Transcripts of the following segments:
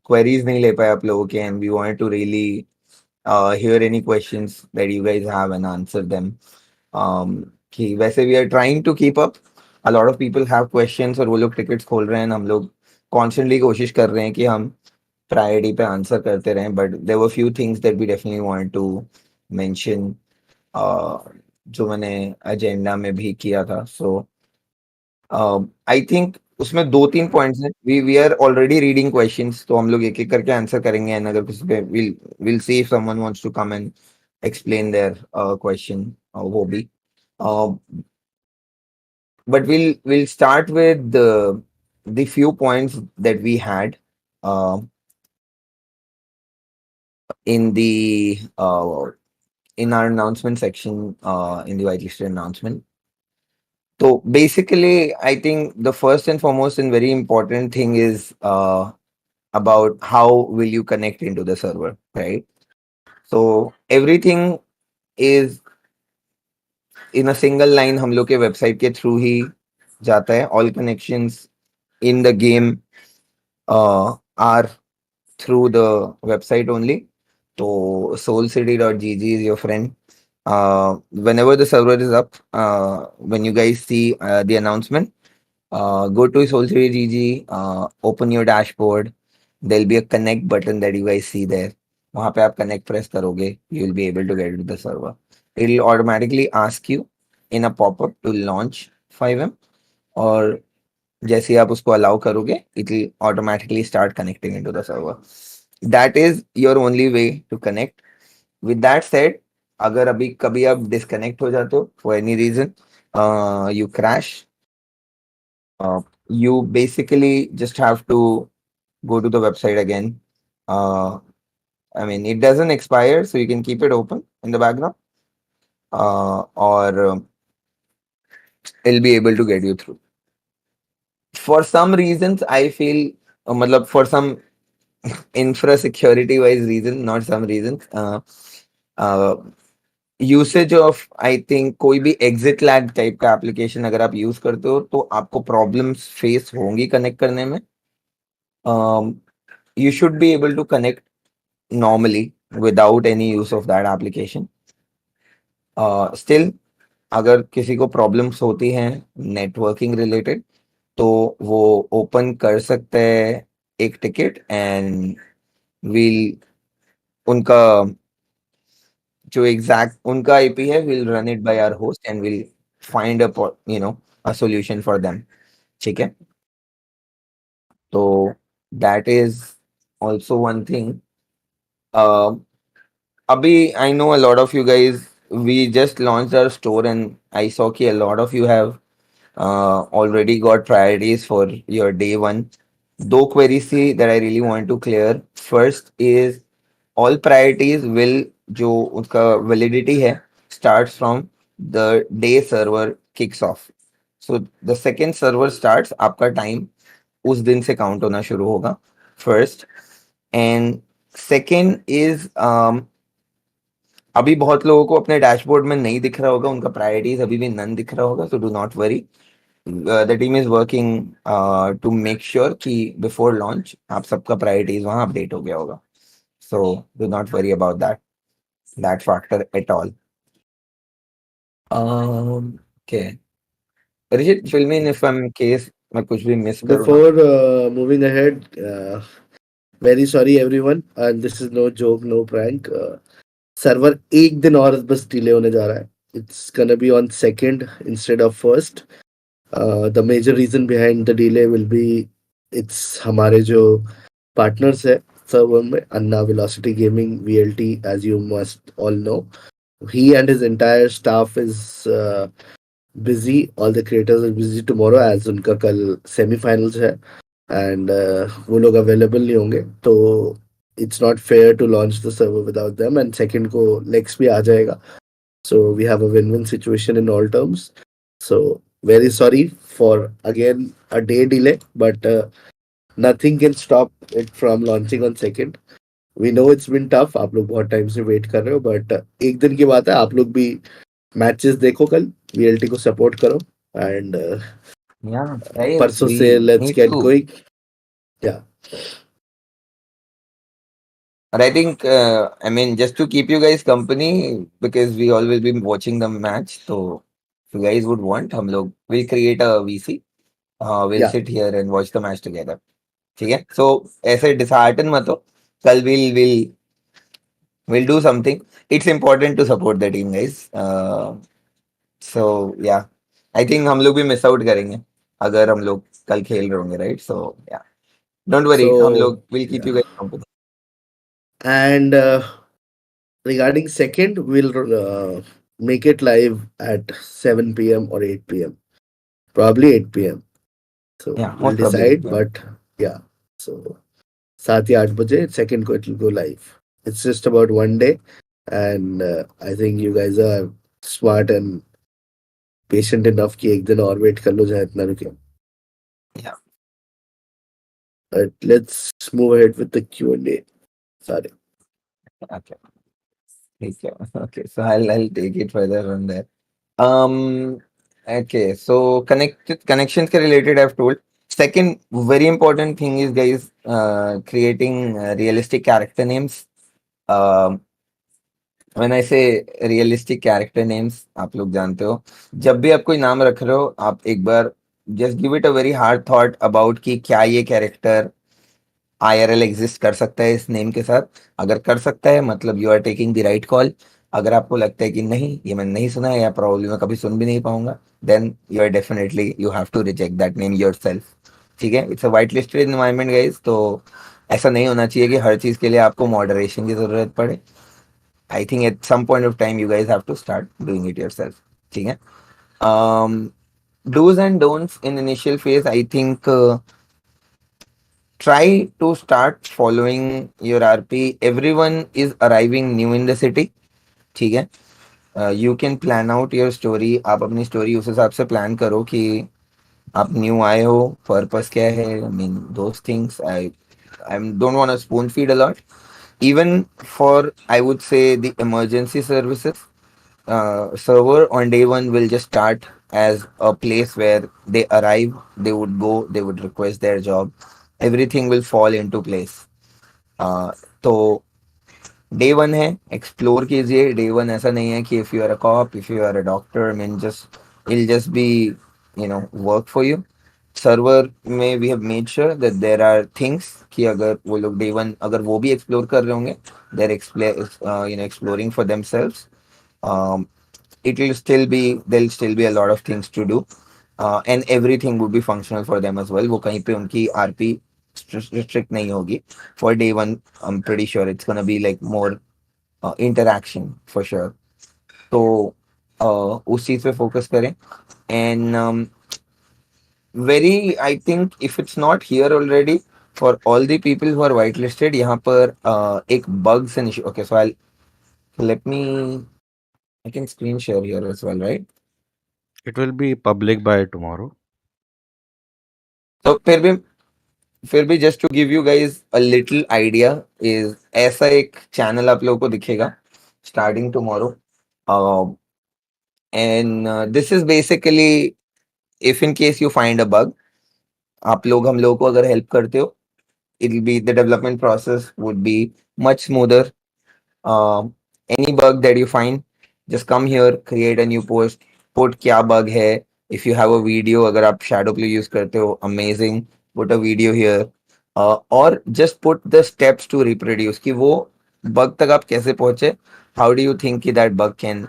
queries नहीं ले पाए आप लोगों के, and we wanted to really hear any questions that you guys have and answer them. कि वैसे we are trying to keep up. A lot of people have questions और वो लोग tickets खोल रहे हैं, हम लोग constantly कोशिश कर रहे हैं कि हम priority पे आंसर करते रहें, but there were few things that we definitely wanted to mention, जो मैंने एजेंडा में भी किया था. So आई थिंक उसमें 2-3 पॉइंट्स हैं. We are already reading questions, तो हम लोग एक-एक करके आंसर करेंगे, एंड अगर किसी पे will see if someone wants to come and explain their question, वो भी. But we'll start with the few points that we had uh, in the in our announcement section, in the whitelisted announcement. So basically, I think the first and foremost and very important thing is about how will you connect into the server, right? So everything is in a single line. हम लोग के website के through ही जाता है. All connections in the game are through the website only. So soulcity.gg is your friend. Whenever the server is up, when you guys see the announcement, go to Soulcity.gg, open your dashboard. There'll be a connect button that you guys see there. वहाँ पे आप connect press करोगे, you'll be able to get into the server. It'll automatically ask you in a pop-up to launch 5M, और जैसे ही आप उसको allow करोगे, it'll automatically start connecting into the server. That is your only way to connect. With that said, अगर अभी कभी आप disconnect हो जाते हो for any reason, you crash, you basically just have to go to the website again. I mean, it doesn't expire, so you can keep it open in the background, or it'll be able to get you through. For some reasons, I feel, matlab, for some infra security wise reason, not some reasons, usage of I think कोई भी exit lag type का application अगर आप use करते हो तो आपको problems face होंगी कनेक्ट करने में. You should be able to connect normally without any use of that application. Still, अगर किसी को प्रॉब्लम्स होती हैं नेटवर्किंग रिलेटेड, तो वो ओपन कर सकते हैं एक टिकट, एंड विल उनका जो एग्जैक्ट उनका आईपी है, will run it by our host and will find a solution for them. ठीक है, तो that is also one thing. Abhi, I know a lot of you guys, we just launched our store and I saw कि a lot of you have already got priorities for your day one. दो queries थी that I really want to clear. First is all priorities will, जो उसका validity है, starts from the day server kicks off. So the second server starts, आपका time उस दिन से count होना शुरू होगा. First. And second is अभी बहुत लोगों को अपने डैशबोर्ड में नहीं दिख रहा होगा, उनका प्रायोरिटीज अभी भी नन दिख रहा होगा. So do not worry, the team is working to make sure कि बिफोर लॉन्च आप सबका प्रायोरिटीज वहां अपडेट हो गया होगा. So do not worry about that factor at all. Okay, Rishit, fill me in if I am case मैं कुछ भी मिस करूँ. Before moving ahead, very sorry everyone, and this is no joke, no prank. Server एक दिन और बस delay होने जा रहा है. It's gonna be on 2nd instead of 1st. The major reason behind the delay will be it's हमारे जो partners है server में, Anna Velocity Gaming VLT, as you must all know. He and his entire staff is busy. All the creators are busy tomorrow as उनका कल semi-finals है, and वो लोग available नहीं होंगे, तो it's not fair to launch the server without them. And second को Lex भी आ जाएगा, so we have a win-win situation in all terms. So very sorry for again a day delay, but nothing can stop it from launching on 2nd. We know it's been tough, आप लोग बहुत time से wait कर रहे हो, but एक दिन की बात है. आप लोग भी मैचेस देखो, कल वीएलटी को सपोर्ट करो, एंड परसों से लेट्स गेट गोइंग. या But I think, I mean, just to keep you guys company, because we always been watching the match. So, if you guys would want, हम लोग we'll create a VC. We'll Yeah. sit here and watch the match together. ठीक है? So, ऐसे dishearten मत हो. कल we'll do something. It's important to support the team, guys. So yeah, I think हम लोग भी miss out करेंगे अगर हम लोग कल खेल रहे होंगे, right? So yeah, don't worry. हम So लोग will keep you yeah. guys company. And regarding second, we'll make it live at 7 p.m. or 8 p.m. Probably 8 p.m. So Yeah, we'll most probably. decide. Yeah. But yeah. So 7 या 8 बजे second को it will go live. It's just about one day, and I think you guys are smart and patient enough कि एक दिन और wait कर लो जहाँ इतना रुके. Yeah. But let's move ahead with the Q&A. Sorry. Okay. ठीक है. Okay. So I'll take it further from there. Um. Okay. So connections के related I've told. Second very important thing is, guys, creating realistic character names. Um. When I say realistic character names, आप लोग जानते हो, जब भी आप कोई नाम रख रहे हो, आप एक बार just give it a very hard thought about कि क्या ये कैरेक्टर IRL एग्जिस्ट कर सकता है इस नेम के साथ. अगर कर सकता है मतलब you are taking the right call. अगर आपको लगता है कि नहीं, ये मैंने नहीं सुना है या प्रॉब्लम मैं कभी सुन भी नहीं पाऊंगा, then you are definitely you have to reject that name yourself. ठीक है? It's a white listed environment, guys. तो ऐसा नहीं होना चाहिए कि हर चीज के लिए आपको मॉडरेशन की जरूरत पड़े. I think at some point of time you guys have to start doing it yourself. ठीक है? Do's and don'ts in initial phase. I think try to start following your RP. Everyone is arriving new in the city. ठीक है? You can plan out your story. आप अपनी story उस हिसाब से plan करो कि आप new आए हो, purpose क्या है. I mean those things. I don't want to spoon feed a lot. Even for, I would say, the emergency services, server on day one will just start as a place where they arrive, they would go, they would request their job, everything will fall into place. तो day one है, explore कीजिए. Day one ऐसा नहीं है कि if you are a cop, if you are a doctor, mean just I'll just be work for you. Server में we have made sure that there are things कि अगर वो लोग डे वन अगर वो भी एक्सप्लोर कर रहे होंगे, they are exploring for themselves. It will still be, there'll still be a lot of things to do, and everything would be functional for them as well. वो कहीं पे उनकी RP restrict नहीं होगी for day one. I'm pretty sure it's gonna be like more interaction for sure. तो उस चीज पे फोकस करें. And very, I think if it's not here already, for all the people who are whitelisted, यहाँ पर एक bugs and issue. Okay, so I'll let me, I can screen share here as well, right? It will be public by tomorrow. तो फिर भी just to give you guys a little idea, is ऐसा एक channel आप लोगों को दिखेगा starting tomorrow. And this is basically, if in case you find a bug, आप लोग हम लोगों को अगर हेल्प करते हो, it will be the development process would be much smoother. Any bug that you find, just come here, create a new post, put क्या bug है. If you have a video, अगर आप shadow play use करते हो, amazing, put a video here. और just put the steps to reproduce कि वो bug तक आप कैसे पहुंचे. How do you think कि that bug can,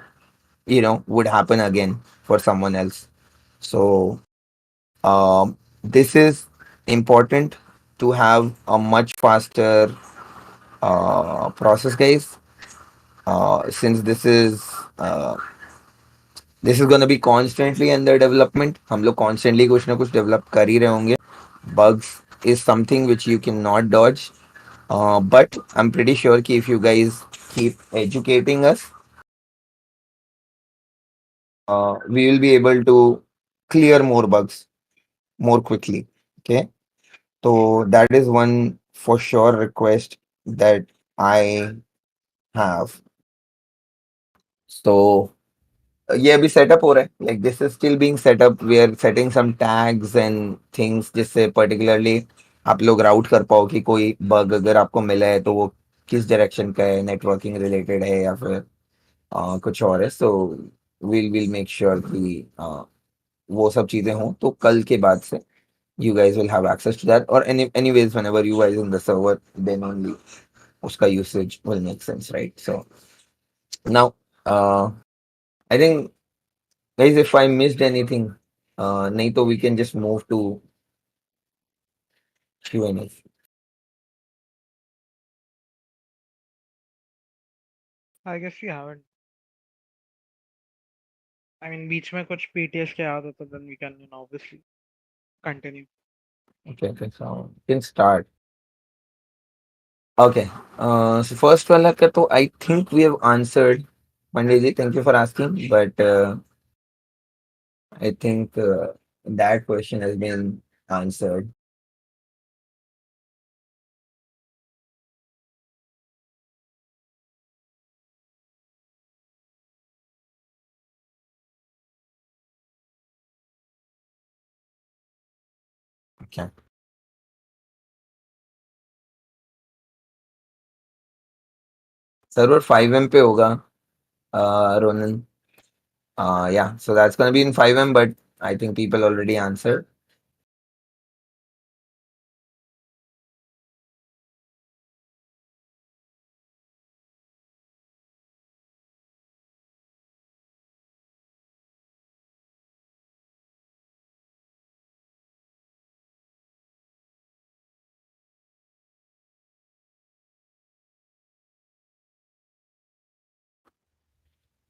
would happen again for someone else. So this is important to have a much faster process, guys. Since this is going to be constantly under development, हम लोग constantly कुछ ना कुछ develop कर ही रहे होंगे. Bugs is something which you cannot dodge, but I'm pretty sure कि if you guys keep educating us, we will be able to clear more bugs more quickly. Okay, so that is one for sure request that I have. So ये अभी setup हो रहा है, like this is still being setup. We are setting some tags and things जिससे particularly आप लोग राउट कर पाओ कि कोई बग अगर आपको मिला है तो वो किस डायरेक्शन का है, नेटवर्किंग रिलेटेड है या फिर कुछ और है, सो विल मेक श्योर कि वो सब चीजें हों, तो कल के बाद से you guys will have access to that, or anyways whenever you guys in the server, then only uska usage will make sense, right? So now I think, guys, if I missed anything, nahi to we can just move to Q&A. I guess we haven't. I mean, बीच में कुछ PTS के याद हो तो then we can, obviously continue. Okay, so we can start. Okay, so first wala ka to I think we have answered. Pandey ji, thank you for asking, but I think that question has been answered. Okay. Server 5M पे होगा, Ronan. Yeah, so that's going to be in 5M, but I think people already answered.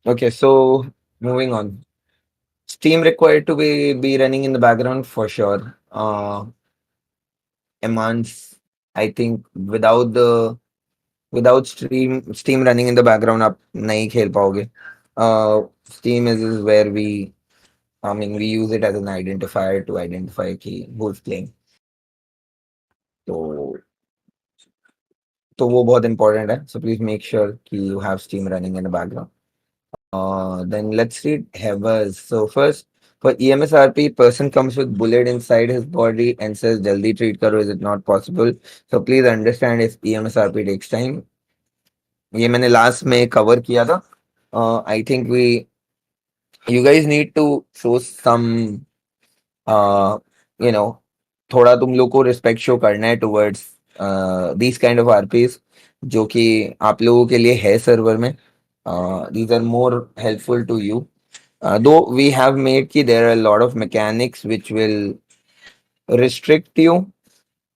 Okay, so moving on. Steam required to be running in the background for sure. Aman's, I think without Steam running in the background, आप नहीं खेल पाओगे. Steam is where we use it as an identifier to identify कि who's playing. तो वो बहुत important है. So please make sure कि you have Steam running in the background. Then let's read Havers. So first, for EMSRP, person comes with bullet inside his body and says, "Jaldi treat karo." Is it not possible? So please understand, if EMSRP takes time. ये मैंने last में cover किया था. I think you guys need to show some, you know, थोड़ा तुम लोग को respect show करना है towards these kind of RPs जो कि आप लोगों के लिए है सर्वर में. These are more helpful to you, though we have made कि there are lot of mechanics which will restrict you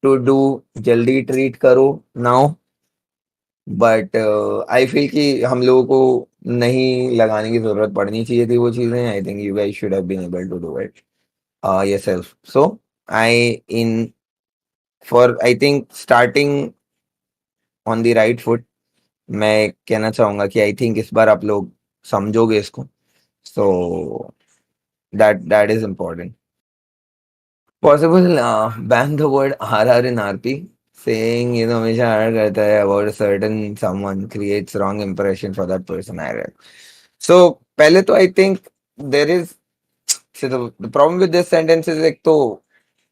to do जल्दी ट्रीट करो नाउ, बट आई फील कि हम लोगों को नहीं लगाने की जरूरत पड़नी चाहिए थी वो चीजें. I think you guys should have been able to do it yourself. So for I think starting on the right foot, मैं कहना चाहूंगा कि आई थिंक इस बार आप लोग समझोगे इसको. So that is important. Possible ban the word RR in RP. Saying ये तो हमेशा RR करता है about a certain someone creates wrong impression for that person. RR. So पहले तो I think there is, so the problem with this sentence is like, तो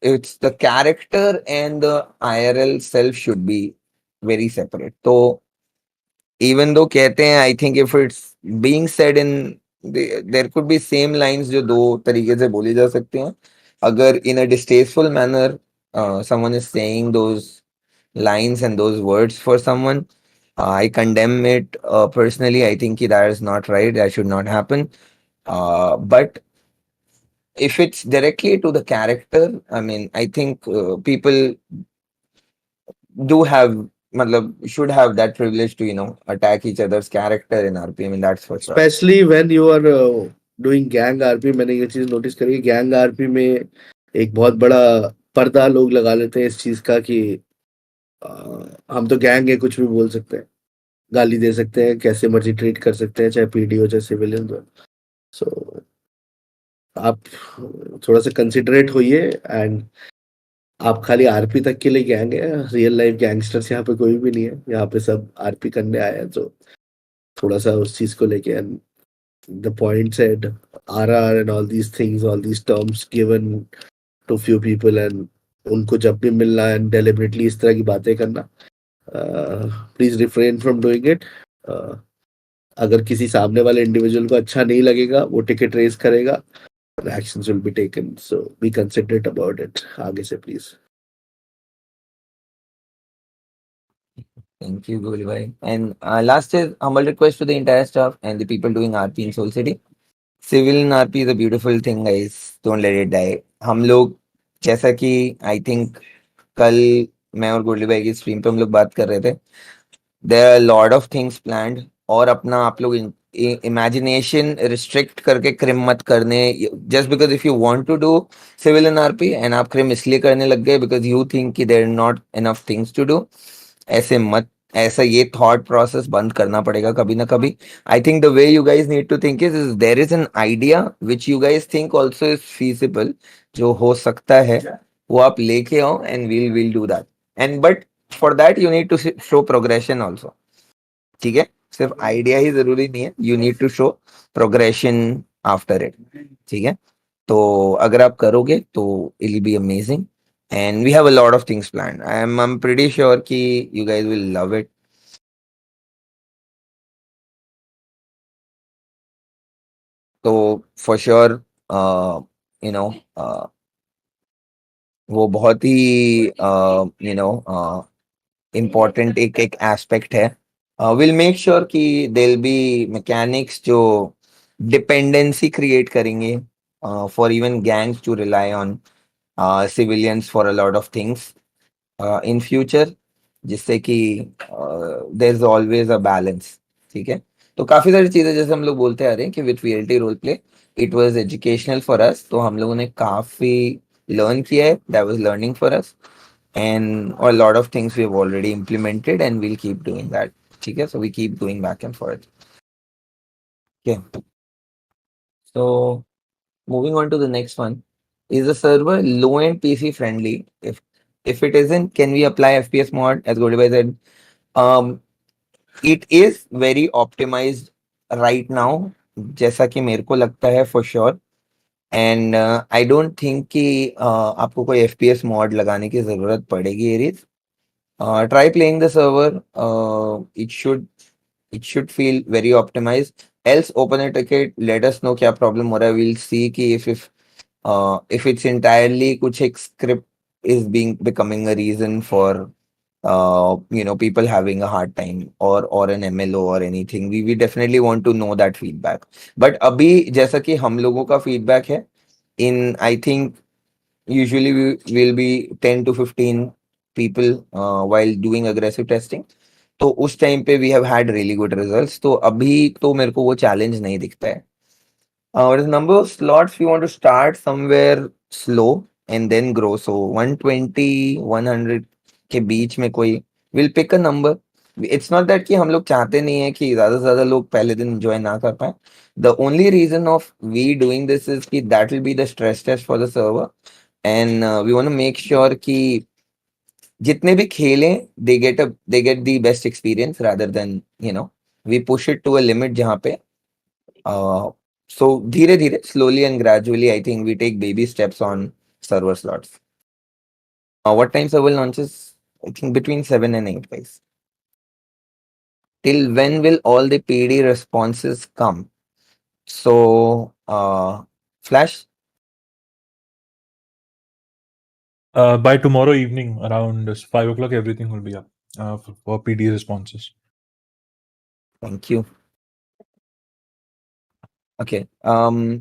it's the character and the IRL self should be very separate. तो even though कहते हैं, I think if it's being said in there could be same lines जो दो तरीके से बोली जा सकती हैं. अगर in a distasteful manner someone is saying those lines and those words for someone, I condemn it personally. I think that is not right. That should not happen. But if it's directly to the character, I mean, I think people do have, matlab, should have that privilege to attack each other's character in RP. I mean, that's for sure. Especially when you are doing gang RP, मैंने ये चीज notice करी. Gang RP में एक बहुत बड़ा पर्दा लोग लगा लेते हैं इस चीज का कि हम तो गैंग है, कुछ भी बोल सकते हैं, गाली दे सकते हैं, कैसे मर्जी ट्रीट कर सकते हैं, चाहे पीडी हो चाहे सिविलियन हो. सो आप थोड़ा सा कंसिडरेट होइए. एंड आप खाली आरपी तक के लिए गैंग है, रियल लाइफ गैंगस्टर्स यहाँ पे कोई भी नहीं है. यहाँ पे सब आरपी करने आए हैं. तो थोड़ा सा उस चीज को लेके, and the point said RR and all these things, all these terms given to few people, and उनको जब भी मिलना एंड डेलिबरेटली इस तरह की बातें करना, please refrain from doing it. अगर किसी सामने वाले इंडिविजुअल को अच्छा नहीं लगेगा, वो टिकट रेज करेगा, actions will be taken. So be considerate about it. आगे से please. Thank you, Goli bhai. And last is humble request to the entire staff and the people doing RP in Soul City. Civil in RP is a beautiful thing, guys. Don't let it die. हम लोग जैसा कि I think कल मैं और गोली भाई की स्ट्रीम पे हम लोग बात कर रहे थे. There are a lot of things planned और अपना आप लोग imagination restrict करके क्रिम मत करने. Just because if you want to do civil in RP and आप क्रिम इसलिए करने लग गए because you think कि there are not enough things to do, ऐसे मत. ऐसा ये थॉट प्रोसेस बंद करना पड़ेगा कभी ना कभी. I think the way you guys need to think is there is an idea which you guys think also is feasible, जो हो सकता है वो आप लेके आओ and will do that. And but for that you need to show progression also. ठीक है, सिर्फ आइडिया ही जरूरी नहीं है, you need to show progression after it. ठीक है, तो अगर आप करोगे तो it will be amazing. And we have a lot of things planned. I'm pretty sure कि you guys will love it. तो for sure, you know, वो बहुत ही you know important एक aspect है. We'll make sure कि there'll be mechanics जो dependency create करेंगे for even gangs to rely on civilians for a lot of things in future, जिससे कि there is always a balance. ठीक है, तो काफी सारी चीजें जैसे हम लोग बोलते आ रहे हैं कि with VLT role play it was educational for us, तो हम लोगों ने काफी लर्न किया है. That was learning for us and a lot of things we have already implemented and we'll keep doing that. ठीक है, so we keep going back and forth. Okay, so moving on to the next one. Is the server low end PC friendly? If it isn't, can we apply FPS mod as Goldie said? um it is very optimized right now, जैसा कि मेरे को लगता है for sure. And I don't think कि आपको कोई FPS mod लगाने की जरूरत पड़ेगी Aries. Try playing the server. it should feel very optimized. Else open a ticket, let us know क्या problem हो रहा है. we'll see कि if it's entirely कुछ एक script is becoming a reason for people having a hard time or an MLO or anything, we definitely want to know that feedback. But अभी जैसा कि हम लोगों का feedback है, in I think usually we will be 10 to 15 people while doing aggressive testing. तो उस time पे we have had really good results. तो अभी तो मेरे को वो challenge नहीं दिखता है. What is the number of slots we want to start somewhere slow and then grow? So 120, 100 के बीच में कोई we'll pick a number. It's not that कि हम लोग चाहते नहीं है कि ज्यादा से ज्यादा लोग पहले दिन enjoy ना कर पाए. The only reason of we doing this is कि that will be the stress test for the server and we want to make sure कि जितने भी खेलें they get the best experience rather than we push it to a limit जहाँ पे so धीरे धीरे slowly and gradually I think we take baby steps on server slots. What time server launches? I think between 7 and 8 guys. Till when will all the PD responses come? So Flash. By tomorrow evening, around 5 o'clock, everything will be up for PD responses. Thank you. Okay.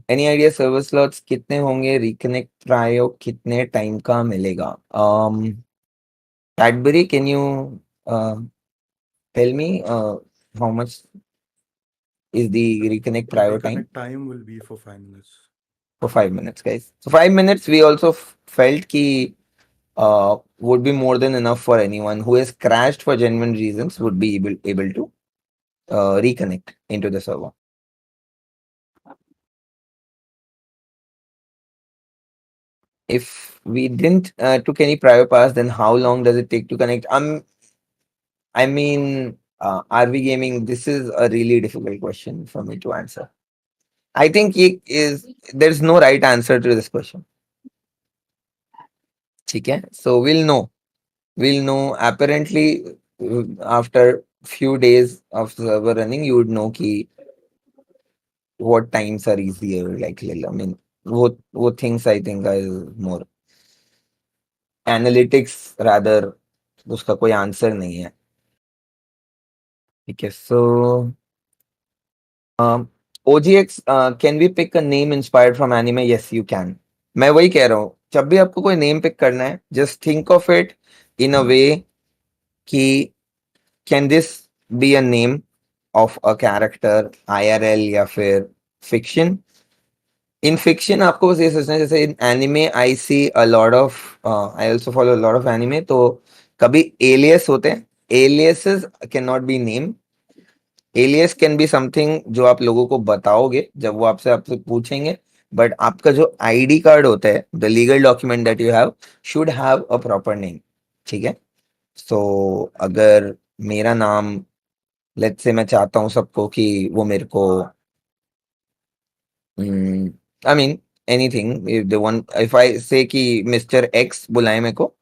Any idea server slots कितने होंगे? Reconnect trio कितने time का मिलेगा? Cadbury, can you tell me how much is the reconnect prior time? Time will be for 5 minutes. For 5 minutes, guys. So 5 minutes, we also felt ki would be more than enough for anyone who has crashed for genuine reasons would be able to reconnect into the server. If we didn't took any prior pass, then how long does it take to connect? I mean, RV gaming. This is a really difficult question for me to answer. I think there's no right answer to this question. ठीक है, so we'll know apparently after few days of server running, you would know ki what times are easier. Like, I mean, what things I think are more analytics rather. उसका कोई answer नहीं है. ठीक है. So OGX, can we pick a name inspired from anime? Yes, you can. मैं वही कह रहा हूँ, जब भी आपको कोई नेम पिक करना है, just think of it in a way कि can this be a name of a character IRL या फिर fiction? In fiction आपको बस ये सोचना है, जैसे in anime I see a lot of I also follow a lot of anime, तो कभी alias होते हैं. Aliases cannot be name. Alias can be something जो आप लोगों को बताओगे जब वो आपसे पूछेंगे, बट आपका जो आईडी कार्ड होता है, the legal document that you have should have a proper name. ठीक है. सो अगर मेरा नाम, लेट्स से मैं चाहता हूँ सबको कि वो मेरे को I mean anything, if they want, if I say कि मिस्टर एक्स बुलाए मेरे को,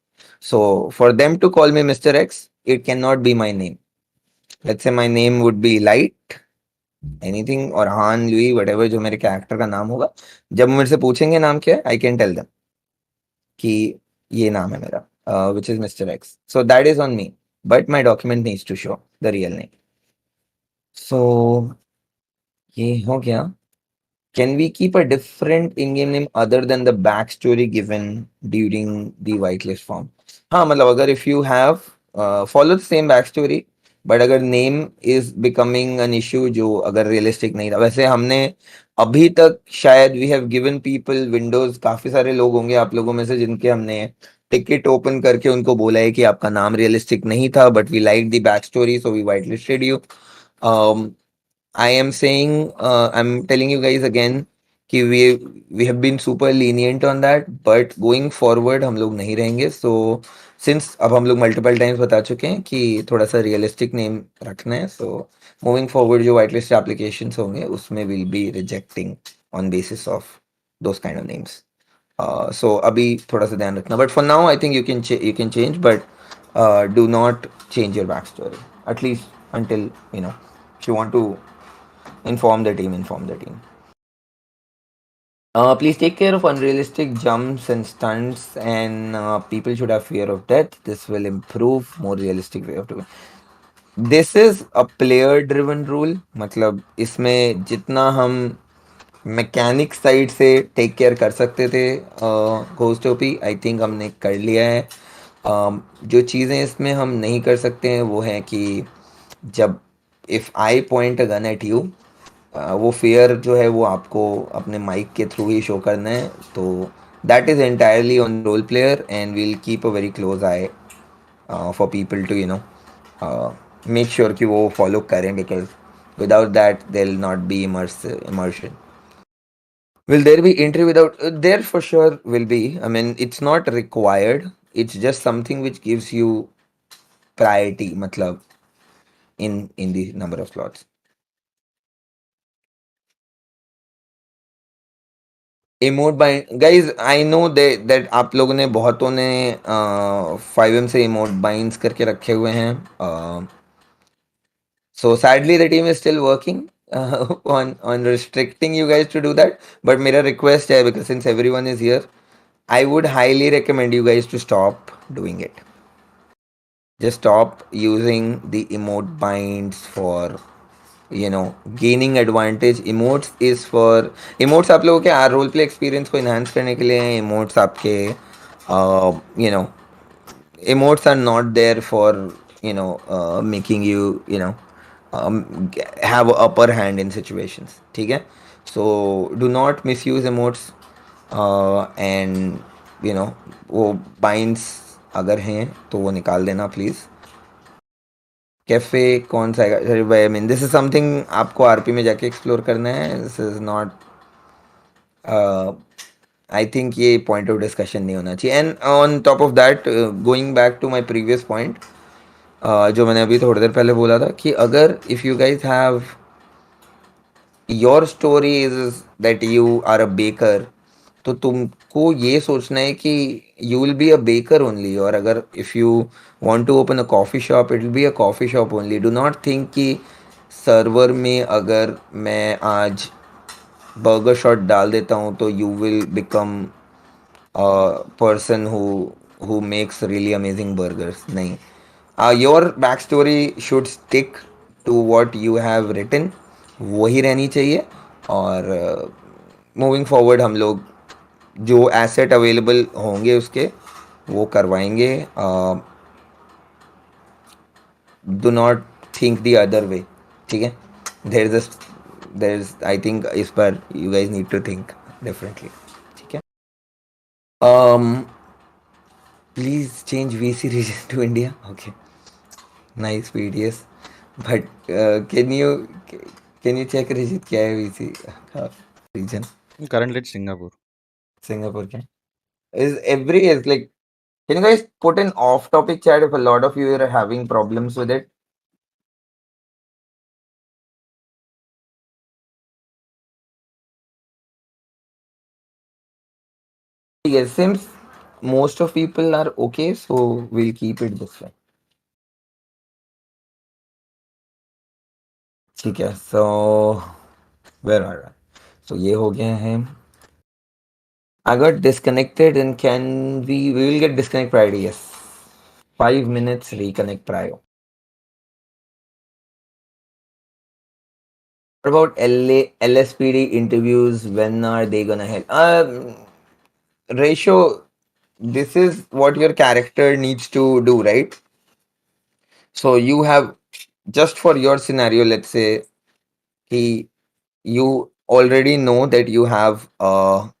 so for them to call me mister X, it can not be my name. Let's say my name would be light anything और Han Louis whatever जो मेरे character का नाम होगा. जब मेरे से पूछेंगे नाम क्या है, आई कैन टेल देम कि ये नाम है मेरा, which is Mister X. So that is on me, but my document needs to show the real name. So ये हो गया. Can we keep a different in-game name other than the backstory given during the whitelist form? हाँ, मतलब अगर if you have follow the same backstory, but अगर name is becoming an issue जो अगर realistic नहीं था, वैसे हमने अभी तक शायद we have given people windows, काफी सारे लोग होंगे आप लोगों में से जिनके हमने टिकट ओपन करके उनको बोला है कि आपका नाम रियलिस्टिक नहीं था, but we liked the backstory so we whitelisted you. I am saying, I'm telling you guys again कि we have been super lenient on that, but going forward हम लोग नहीं रहेंगे. So since अब हम लोग multiple times बता चुके हैं कि थोड़ा सा realistic name रखना है, so moving forward जो whitelist applications होंगे उसमें we'll be rejecting on basis of those kind of names. So अभी थोड़ा सा ध्यान रखना, but for now I think you can change, but do not change your backstory, at least until, you know, if you want to inform the team. Please take care of unrealistic jumps and stunts, and people should have fear of death. This will improve more realistic way of doing. This is a player driven rule. मतलब इसमें जितना हम mechanic side से take care कर सकते थे ghost OP, I think हमने कर लिया है. जो चीज़ें इसमें हम नहीं कर सकते हैं वो है कि जब if I point a gun at you, वो फेयर जो है वो आपको अपने माइक के थ्रू ही शो करना है. तो that is entirely on role player and we'll keep a very close eye for people to, you know, make sure कि वो फॉलो करें, because without that there will not be immersion. Will there be entry without? There for sure will be. I mean, it's not required. It's just something which gives you priority, matlab, in the number of slots. Emote bind, guys I know that आप लोगों ने बहुतों ने 5M से emote binds करके रखे हुए हैं. So sadly the team is still working on restricting you guys to do that, but मेरा रिक्वेस्ट है, because since everyone is here, I would highly recommend you guys to stop doing it. Just stop using the emote binds for, you know, gaining advantage. Emotes is for, emotes आप लोगों के role play experience को enhance करने के लिए हैं. Emotes आपके you know, emotes are not there for, you know, making you, you know, have a upper hand in situations. ठीक है. So do not misuse emotes, and you know, वो binds अगर हैं तो वो निकाल देना प्लीज़. कैफे कौन सा आएगा? I mean this is something आपको आरपी में जाके एक्सप्लोर करना है. This is not, I think ये पॉइंट ऑफ डिस्कशन नहीं होना चाहिए. And on top of that, going back to my previous point, जो मैंने अभी थोड़ी देर पहले बोला था कि अगर if you guys have your story is that you are a baker, तो तुमको ये सोचना है कि you will be a baker only, और अगर if you want to open a coffee shop it will be a coffee shop only. Do not think कि server में अगर मैं आज बर्गर शॉट डाल देता हूँ तो you will become person who makes really amazing burgers. नहीं, your backstory should stick to what you have written, वही रहनी चाहिए. और मूविंग फॉरवर्ड हम लोग जो एसेट अवेलेबल होंगे उसके वो करवाएंगे. Do not think the other way. ठीक है, देर इज आई थिंक इस पर you guys need to think differently. ठीक है. Please change VC region to India. Okay, nice PDS. But can you check Rishit क्या है VC region? Currently it's Singapore. Singapore क्या? Is like, can you guys put an off-topic chat if a lot of you are having problems with it? Yes, seems most of people are okay, so we'll keep it this way. ठीक है, so where are we? So ये हो गया है. I got disconnected and we will get disconnect prior. Yes. 5 minutes reconnect prior. What about LSPD interviews? When are they gonna help? Ratio, this is what your character needs to do, right? So you have, just for your scenario, let's say you already know that you have I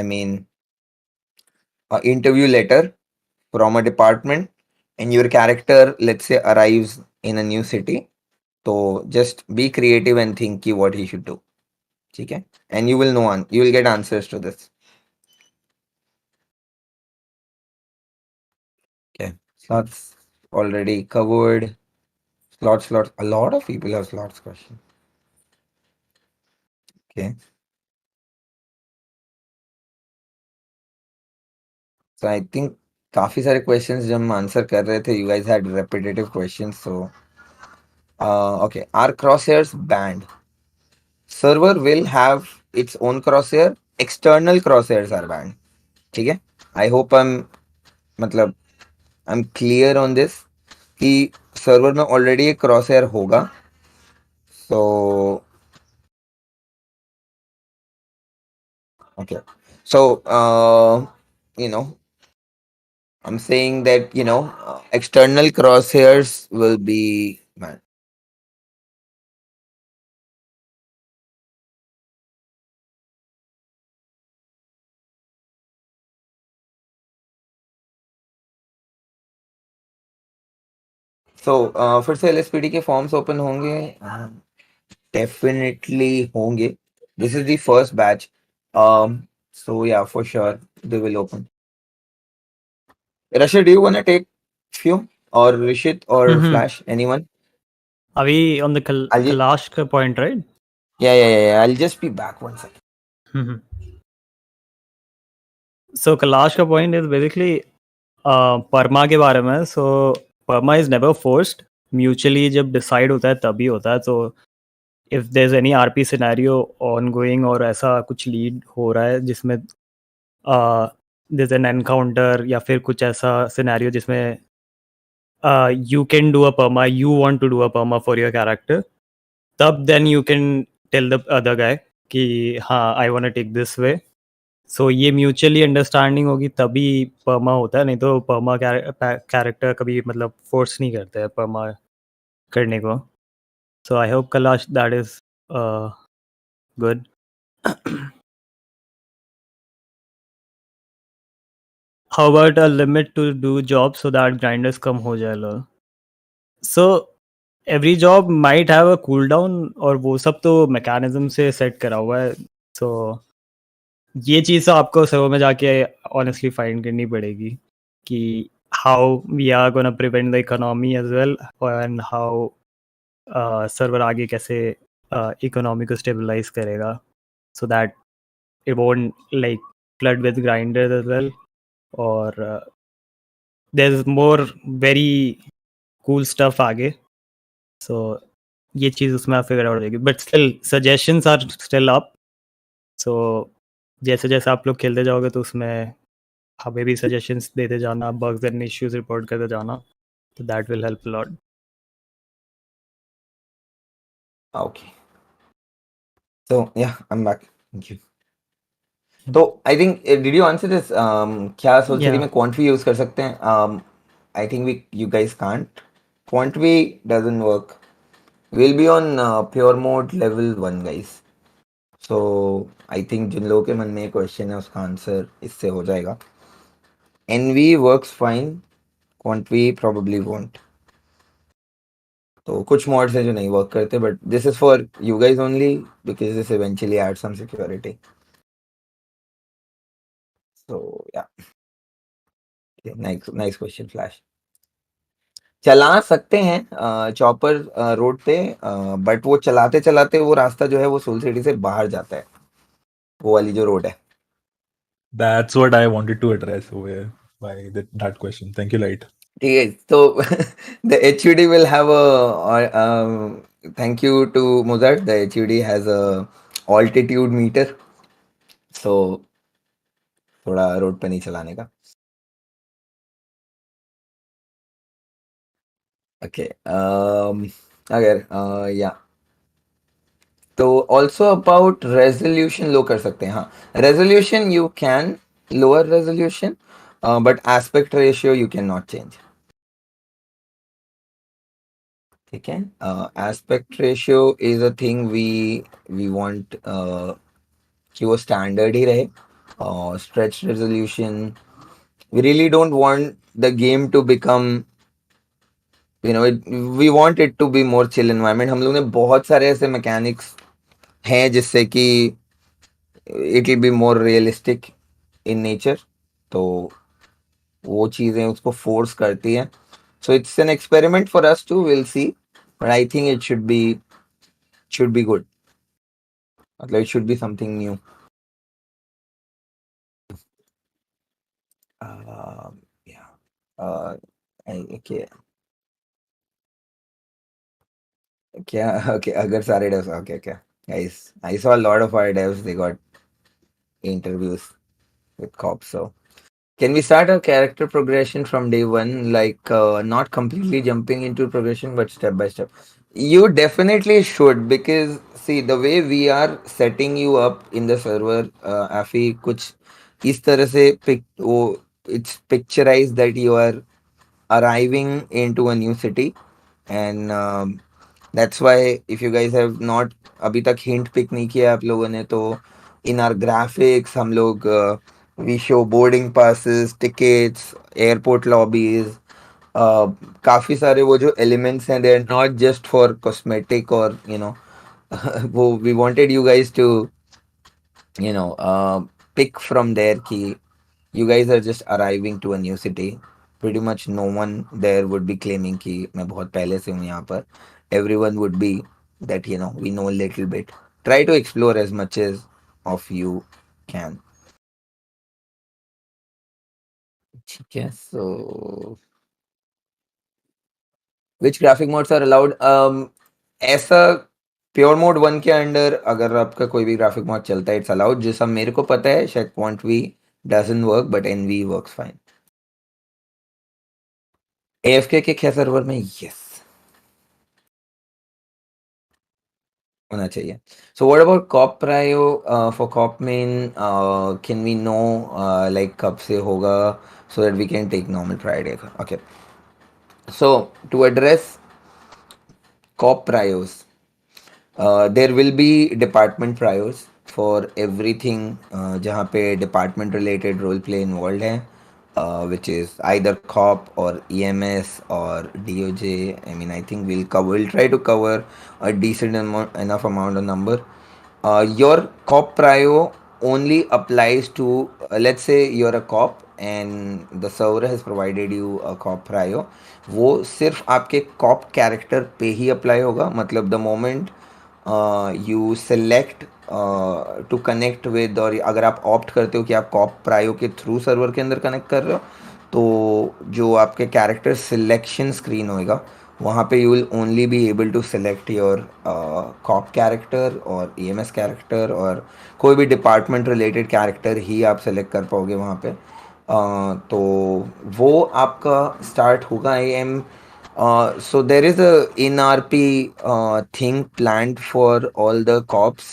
mean a interview letter from a department, and your character, let's say, arrives in a new city. So just be creative and think what he should do. Okay? And you will know, you will get answers to this. Okay. Slots already covered. Slots. A lot of people have slots question. Okay. So I think काफी सारे questions जब हम answer कर रहे थे, you guys had repetitive questions. So okay, are crosshairs banned? Server will have its own crosshair. External crosshairs are banned. ठीक है? I hope I'm clear on this कि सर्वर में ऑलरेडी एक क्रॉसहेयर होगा. So okay, so you know I'm saying that external crosshairs will be banned. So फिर से LSPD के forms open होंगे? डेफिनेटली होंगे. This is the first batch. So yeah, for sure they will open. Rashid, do you want to take few, or Rishit, or Flash, anyone? Are we on the Kalash point, right? Yeah. I'll just be back 1 second. So Kalash का point is basically परमा के बारे में. So Parma is never forced. Mutually जब decide होता है तभी होता है. So if there's any RP scenario ongoing और ऐसा कुछ lead हो रहा है जिसमें there's an encounter या फिर कुछ ऐसा scenario जिसमें you can do a perma, you want to do a perma for your character, तब then you can tell the other guy कि हाँ I want to take this way. So ये mutually understanding होगी तभी perma होता है, नहीं तो पर्मा कैरेक्टर कभी मतलब फोर्स नहीं करते हैं पर्मा करने को. सो आई होप कलाश that is good. How about a limit to do job so that grinders कम हो जाए लो. So every job might have a cool down और वो सब तो मैकेनिज्म से सेट करा हुआ है. सो ये चीज़ आपको सर्वर में जाके ऑनेस्टली फाइंड करनी पड़ेगी कि how we are gonna prevent the economy as well and how server आगे कैसे इकोनॉमी को स्टेबलाइज करेगा so that it won't like flood with grinders as well, or there's more very cool stuff आगे. So ये चीज़ उसमें figure out हो जाएगी. But still suggestions are still up. So जैसे जैसे आप लोग खेलते जाओगे तो उसमें हमें भी suggestions देते जाना, bugs and issues report करते जाना. So that will help a lot. Okay. So yeah, I'm back. Thank you. तो I think did you answer this क्या सोलसिटी Yeah. में क्वांट वी यूज कर सकते हैं? I think we you guys can't. Quant V doesn't work. Will be on pure mode level 1 guys. So I think जिन लोगों के मन में क्वेश्चन है उसका आंसर इससे हो जाएगा. NV works fine, quant V probably won't. तो कुछ मॉड्स हैं जो नहीं वर्क करते, but this is for you guys only because this eventually add some security. So yeah, nice question flash. चला सकते हैं चॉपर रोड पे, बट वो चलाते चलाते वो रास्ता जो है वो सोल सिटी से बाहर जाता है, वो वाली जो रोड है. That's what I wanted to address over by that question. Thank you, Light. ठीक है, तो the HUD will have a thank you to Mozart. The HUD has a altitude meter, so थोड़ा रोड पे नहीं चलाने का. Okay, अगर या तो ऑल्सो अबाउट रेजोल्यूशन लो कर सकते हैं. हाँ, resolution you can lower resolution, but aspect ratio you can not change. ठीक है, aspect ratio is a thing we want कि वो स्टैंडर्ड ही रहे. Stretch resolution, we really don't want the game to become, you know, we want it to be more chill environment. हम लोग ने बहुत सारे ऐसे मैकेनिक्स हैं जिससे कि it will be more realistic in nature, तो वो चीज़ें उसको फोर्स करती हैं. So it's an experiment for us too, will see, but I think it should be good. मतलब it should be something new. क्या ओके, अगर सारे devs, ओके क्या guys, I saw a lot of our devs, they got interviews with cops. So can we start our character progression from day one, like not completely jumping into progression but step by step? You definitely should, because see the way we are setting you up in the server, Afi, कुछ इस तरह से it's picturized that you are arriving into a new city, and that's why if you guys have not अभी तक hint pick नहीं किया आप लोगों ने, तो in our graphics हम लोग we show boarding passes, tickets, airport lobbies, काफी सारे वो जो elements हैं, they are not just for cosmetic or you know वो we wanted you guys to you know pick from there कि you guys are just arriving to a new city. Pretty much no one there would be claiming कि मैं बहुत पहले से हूँ यहाँ पर. Everyone would be that you know we know a little bit. Try to explore as much as of you can. ठीक है, so which graphic modes are allowed? ऐसा प्योर मोड 1 के अंडर अगर आपका कोई भी ग्राफिक मोड चलता है इट्स अलाउड. जैसा मेरे को पता है शायद quant V doesn't work, but NV works fine. AFK के क्या सर्वर में यस होना चाहिए. So what about cop prio? For cop main can we know like कब से होगा so that we can take normal Friday? Okay, so to address cop prios, there will be department prios for everything जहाँ पे department related role play involved है, which is either cop or EMS or DOJ. I mean, I think we'll try to cover a decent enough amount of number. Your cop prio only applies to let's say you're a cop and the server has provided you a cop prio. वो सिर्फ आपके cop character पे ही apply होगा. मतलब the moment you select to connect with, और अगर आप opt करते हो कि आप कॉप प्रायो के थ्रू सर्वर के अंदर कनेक्ट कर रहे हो, तो जो आपके कैरेक्टर सिलेक्शन स्क्रीन होएगा वहाँ पे you will only be able to select your cop character और ईएमएस कैरेक्टर, और कोई भी डिपार्टमेंट रिलेटेड कैरेक्टर ही आप सेलेक्ट कर पाओगे वहाँ पे। तो वो आपका स्टार्ट होगा। I am so there is a NRP thing planned for all the cops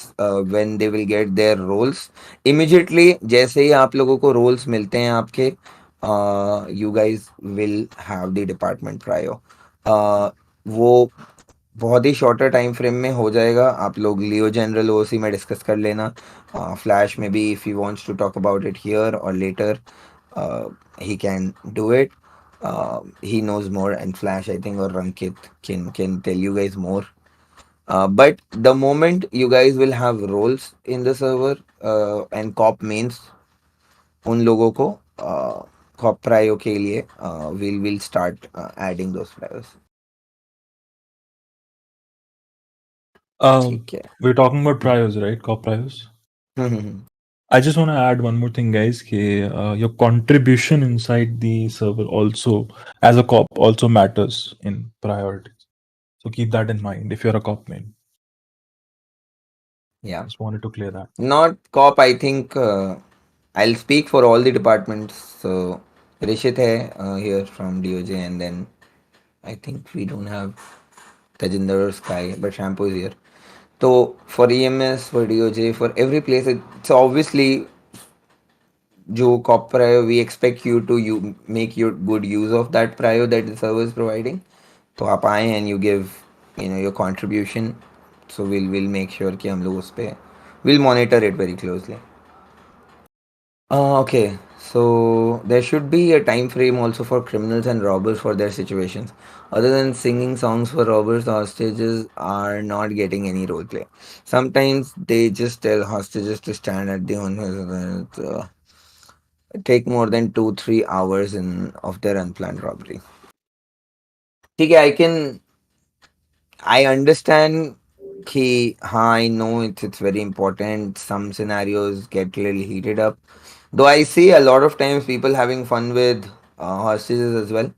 when they will get their roles. Immediately जैसे ही आप लोगों को roles मिलते हैं आपके, you guys will have the department prio. वो बहुत ही शॉर्टर टाइम फ्रेम में हो जाएगा। आप लोग लियो जनरल ओसी में डिस्कस कर लेना, फ्लैश में भी if you wants to talk about it here और later he can do it. He knows more, and Flash, I think, or Rankit can tell you guys more. But the moment you guys will have roles in the server and cop mains, उन लोगों को cop prio के लिए we'll start adding those priors. ठीक है। We're talking about priors, right? Cop priors. I just want to add one more thing, guys. Your contribution inside the server also, as a cop, also matters in priorities. So keep that in mind if you're a cop main. Yeah. Just wanted to clear that. Not cop, I think I'll speak for all the departments. So Rishit hai here from DOJ, and then I think we don't have Tajinder or Sky, but Shampoo is here. So for EMS, for DOJ, for every place, it's obviously जो cop prio, we expect you to make your good use of that prio that the server is providing. तो आप आए and you give your contribution. So we'll make sure कि हम लोग उस पे we'll monitor it very closely. Okay, so there should be a time frame also for criminals and robbers for their situations. Other than singing songs for robbers, the hostages are not getting any role play. Sometimes they just tell hostages to stand at the take more than 2-3 hours of their unplanned robbery. Okay, I understand कि हाँ, I know it's very important. Some scenarios get a little heated up. Though I see a lot of times people having fun with hostages as well.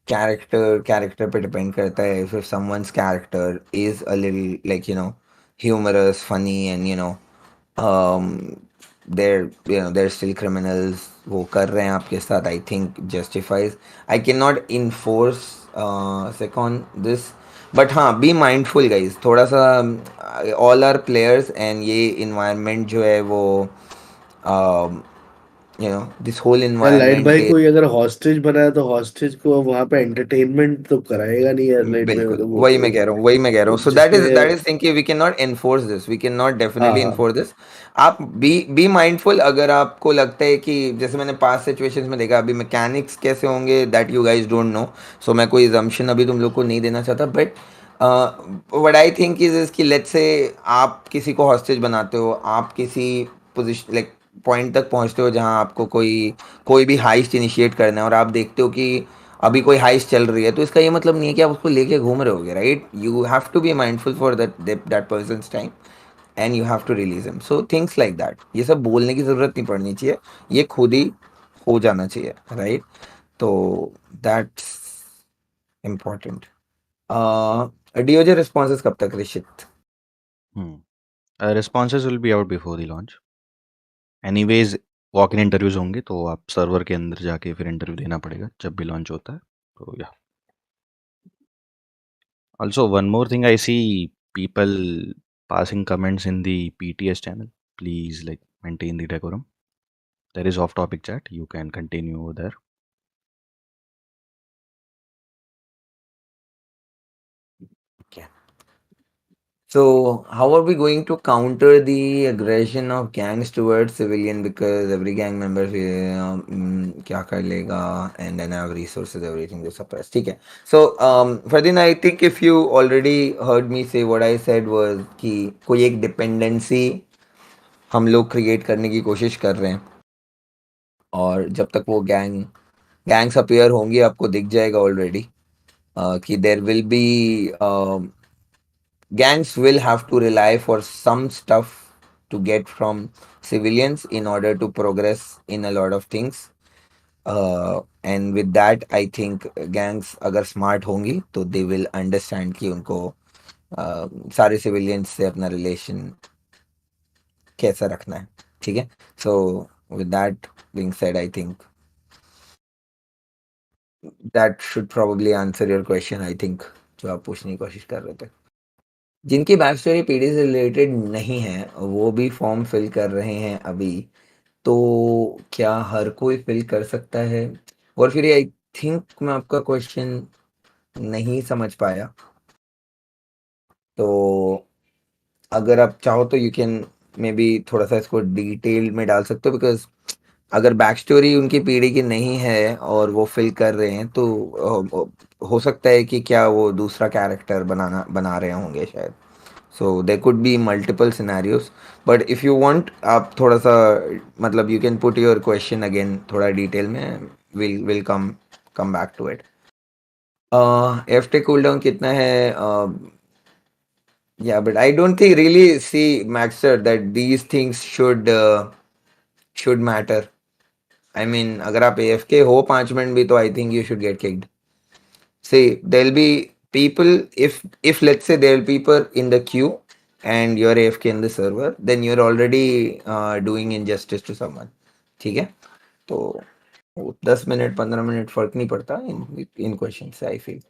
Character पे depend करता है. If someone's character is a little like humorous, funny, and they're still criminals, वो कर रहे हैं आपके साथ, I think justifies. I cannot enforce on this, but हाँ, be mindful guys. थोड़ा सा all our players and ये environment जो है वो this whole लाइट environment भाई is कोई अगर हॉस्टेज बनाया तो हॉस्टेज को वहां पे एंटरटेनमेंट तो कराएगा नहीं यार लाइट में बिल्कुल वो वही मैं कह रहा हूँ. So जिसमें that is thinking we cannot enforce this. We cannot definitely हाँ enforce this. आप be mindful. अगर आपको लगता है कि जैसे मैंने past situations में देखा, अभी mechanics कैसे होंगे that you guys don't know. So मैं कोई assumption अभी तुम लोग को नहीं देना चाहता. But what I think is कि let's say आप किसी को hostage बनाते हो, आप किसी position like पॉइंट तक पहुंचते हो जहां आपको कोई भी हाइस्ट इनिशिएट करना है, और आप देखते हो कि अभी कोई हाइस्ट चल रही है, तो इसका ये मतलब नहीं है कि आप उसको लेके घूम रहे होगे, right? You have to be mindful for that person's time and you have to release him. So things like that. ये सब बोलने की ज़रूरत नहीं पड़नी चाहिए, ये खुद ही हो जाना चाहिए, राइट? तो दैट्स इम्पोर्टेंट. डीओजे रिस्पॉन्सेस कब तक, Rishit? Responses will be out before the launch. Anyways, walk in interviews होंगे तो आप सर्वर के अंदर जाके फिर इंटरव्यू देना पड़ेगा जब भी लॉन्च होता है. तो या also one more thing, I see people passing comments in the PTS channel. Please like maintain the decorum. There is off topic chat, you can continue over there. Okay. So how are we going to counter the aggression of gangs towards civilian, because every gang member क्या कर लेगा, and then have resources, everything to suppress. ठीक है. So Ferdin, I think if you already heard me say, what I said was कि कोई एक dependency हम लोग क्रिएट करने की कोशिश कर रहे हैं, और जब तक वो गैंग्स अपीयर होंगी आपको दिख जाएगा ऑलरेडी कि there will be gangs will have to rely for some stuff to get from civilians in order to progress in a lot of things. And with that, I think gangs अगर smart होंगी तो they will understand कि उनको सारे civilians से अपना relation कैसा रखना है, ठीक है? So with that being said, I think that should probably answer your question. I think जो आप पूछने की कोशिश कर रहे थे, जिनकी बैक स्टोरी पीढ़ी से रिलेटेड नहीं है वो भी फॉर्म फिल कर रहे हैं अभी, तो क्या हर कोई फिल कर सकता है? और फिर आई थिंक मैं आपका क्वेश्चन नहीं समझ पाया, तो अगर आप चाहो तो यू कैन मे बी थोड़ा सा इसको डिटेल में डाल सकते हो, बिकॉज अगर बैक स्टोरी उनकी पीढ़ी की नहीं है और वो फिल कर रहे हैं तो हो सकता है कि क्या वो दूसरा कैरेक्टर बना रहे होंगे शायद. So there could be multiple scenarios, but if you want, आप थोड़ा सा मतलब you can put your question again थोड़ा डिटेल में. We'll come back to it. FT cooldown कितना है? Yeah, but I don't think really see Maxter that these things should matter. I mean, अगर आप AFK हो 5 मिनट भी तो I think you should get kicked. See, there'll be people, if let's say there will be people in the queue and you're AFK in the server, then you're already doing injustice to someone. ठीक है? तो 10 minute 15 minute फर्क नहीं पड़ता इन question से. I feel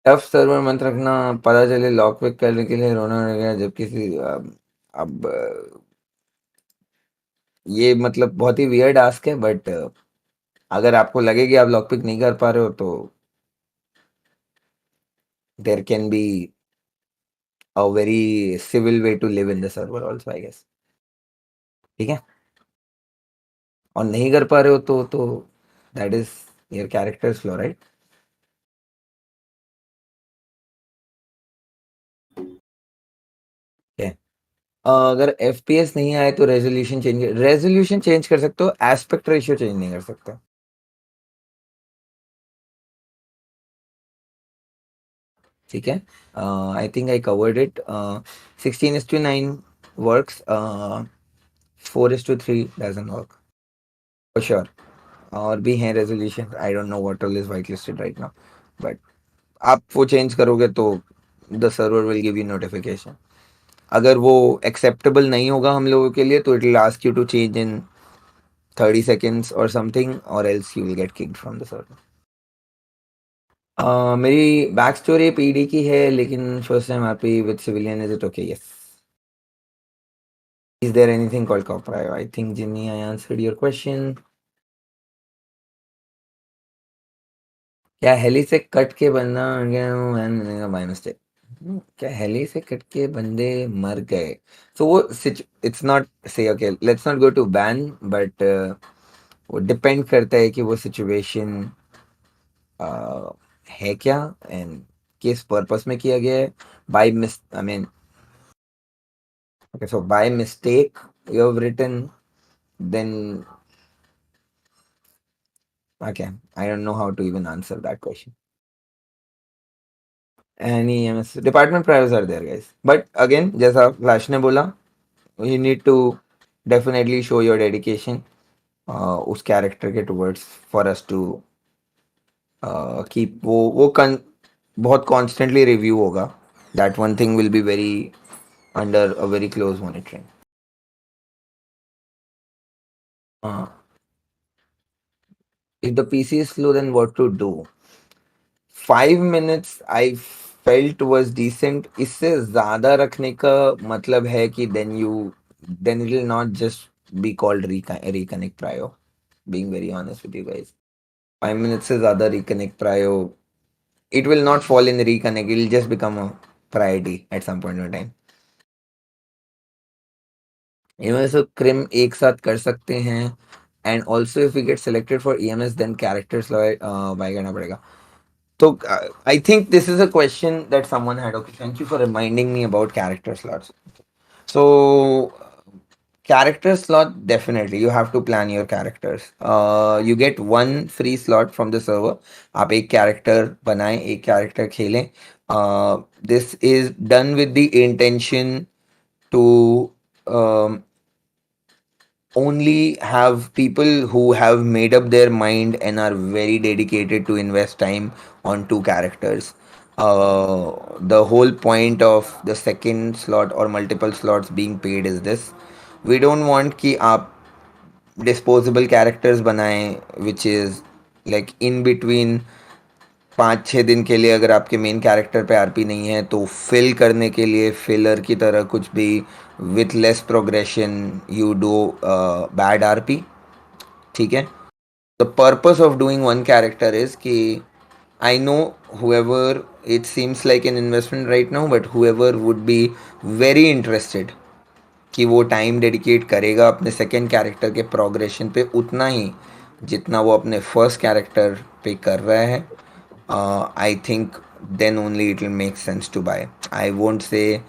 tough server मत रखना, पता चले लॉक पिक करने के लिए रोना रह गया जब किसी अब ये मतलब बहुत ही वियर्ड आस्क है, बट अगर आपको लगे कि आप लॉक पिक नहीं कर पा रहे हो तो there can be a very civil way to live in the server also, I guess. ठीक है? और नहीं कर पा रहे हो तो that is your character's flaw, right? Okay. अगर FPS नहीं आए तो रेजोल्यूशन चेंज कर सकते हो, एस्पेक्ट रेशियो चेंज नहीं कर सकते. ठीक है? I think I covered it. 16:9 works, 4:3 doesn't work for sure. और भी हैं resolution, I don't know what all is white listed right now, but आप वो चेंज करोगे तो the server will give you notification. अगर वो एक्सेप्टेबल नहीं होगा हम लोगों के लिए तो it will ask you to change in 30 seconds or something, or else you will get kicked from the server. मेरी बैक स्टोरी पीडी की है लेकिन first time happy with civilian. Is it okay? Yes. Is there anything called cop prio? I think जिन्नी I answered your question. क्या heli से cut के बंदा मर गया मिलेगा बाय मिस्टेक? क्या हेली से कट के बंदे मर गए? सो वो इट्स नॉट से okay, let's not go to ban, but वो डिपेंड करता है कि वो सिचुएशन है क्या एंड किस पर्पस में किया गया है. By I mean okay, so by mistake you have written, then okay, I don't know how to even answer that question. Any EMS department priors are there, guys, but again जैसा flash ने बोला, you need to definitely show your dedication उस character के towards for us to keep वो बहुत constantly review होगा. That one thing will be very under a very close monitoring. If the PC is slow, then what to do? 5 minutes I felt was decent. इससे ज़्यादा रखने का मतलब है कि then it will not just be called reconnect prio. Being very honest with you guys, 5 minutes से ज़्यादा reconnect prio, it will not fall in reconnect. It will just become a priority at some point in time. इनमें से cream एक साथ कर सकते हैं, and also if we get selected for EMS then characters buy करना पड़ेगा. So I think this is a question that someone had. Okay, thank you for reminding me about character slots. So Character slot, definitely. You have to plan your characters. You get one free slot from the server. आप एक character बनाएं, एक character खेलें. This is done with the intention to um, only have people who have made up their mind and are very dedicated to invest time on two characters. The whole point of the second slot or multiple slots being paid is this. We don't want कि आप disposable characters बनाएं which is like in between 5-6 दिन के लिए अगर आपके main character पे RP नहीं है तो फिल करने के लिए फिलर की तरह कुछ भी with less progression you do bad RP. ठीक है. The purpose of doing one character is कि I know whoever it seems like an investment right now but whoever would be very interested कि वो time dedicate करेगा अपने second character के progression पे उतना ही जितना वो अपने फर्स्ट कैरेक्टर पे कर रहा है. I think then only it will make sense to buy. I won't say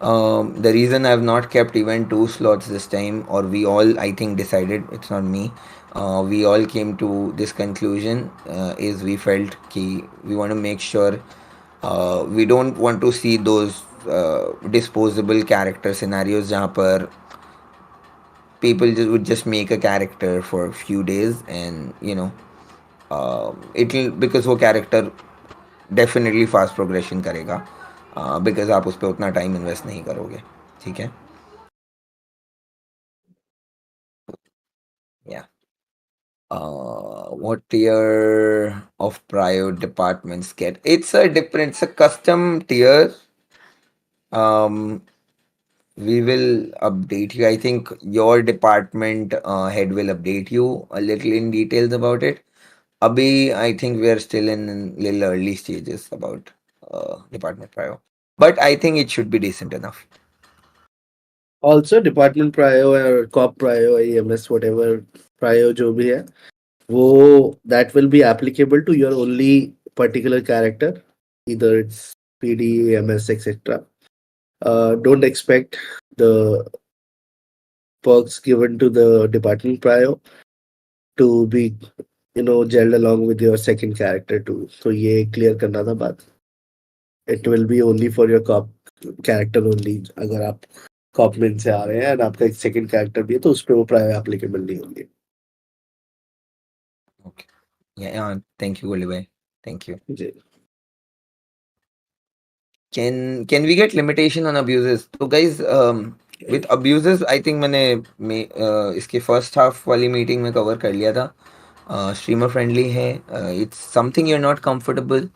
the reason I've not kept even 2 slots this time, or we all, I think, decided, it's not me, we all came to this conclusion, is we felt ki we want to make sure we don't want to see those disposable character scenarios जहाँ पर people would just make a character for a few days and it'll because वो character definitely fast progression करेगा because आप उस पर उतना time invest नहीं करोगे. ठीक है. Yeah. What tier of prio departments get? It's a custom tier. We will update you. I think your department head will update you a little in details about it. Abhi, I think we are still in little early stages about department prio, but I think it should be decent enough. Also, department prio or cop prio, EMS, whatever prio जो भी है, वो that will be applicable to your only particular character, either it's PD, EMS, etc. Don't expect the perks given to the department prio to be gelled along with your second character too. So ये clear करना था बात. It will be only for your cop character only. अगर आप corp में से आ रहे हैं और आपका एक सेकंड कैरेक्टर भी है तो उस पे वो प्राय एप्लीकेबल नहीं होंगे. Okay. Yeah. Thank you, Oliver. Thank you. Ji. Can we get limitation on abuses? So guys, with abuses, I think मैंने इसके first half वाली meeting में cover कर लिया था. Streamer friendly है. It's something you're not comfortable.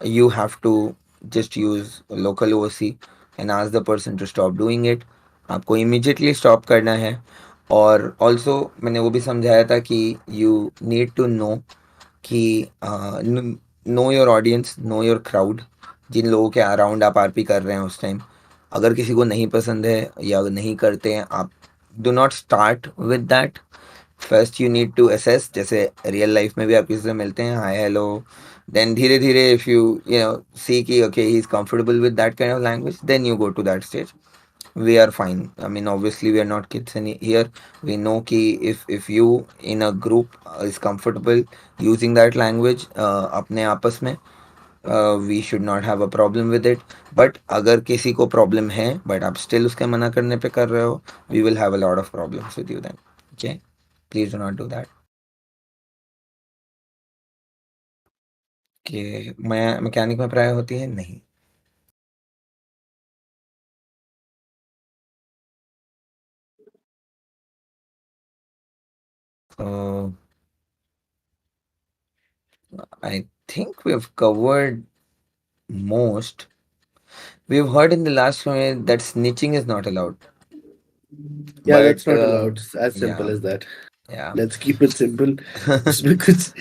You have to just use local OC and ask the person to stop doing it. आपको immediately stop करना है. और also मैंने वो भी समझाया था कि you need to know कि know your audience, know your crowd. जिन लोगों के अराउंड आप आरपी कर रहे हैं उस टाइम अगर किसी को नहीं पसंद है या नहीं करते हैं आप do not start with that. First you need to assess. जैसे रियल लाइफ में भी आप किसी से मिलते हैं हाय हेलो देन धीरे धीरे इफ यू सी कि okay he is comfortable with that kind of language then you go to that stage. We are fine. I mean, obviously, we are not kids here. We know कि if you in a group is comfortable using that language अपने आपस में we should not have a problem with it. But अगर किसी को problem है but आप still उसके मना करने पे कर रहे हो we will have a lot of problems with you then. Okay, please do not do that. कि मैकेनिक में प्राय होती है नहीं. I think we've covered most. We've heard in the last one that snitching is not allowed. Yeah, But, that's not allowed. It's as simple yeah. as that. Yeah. Let's keep it simple. उसमें कुछ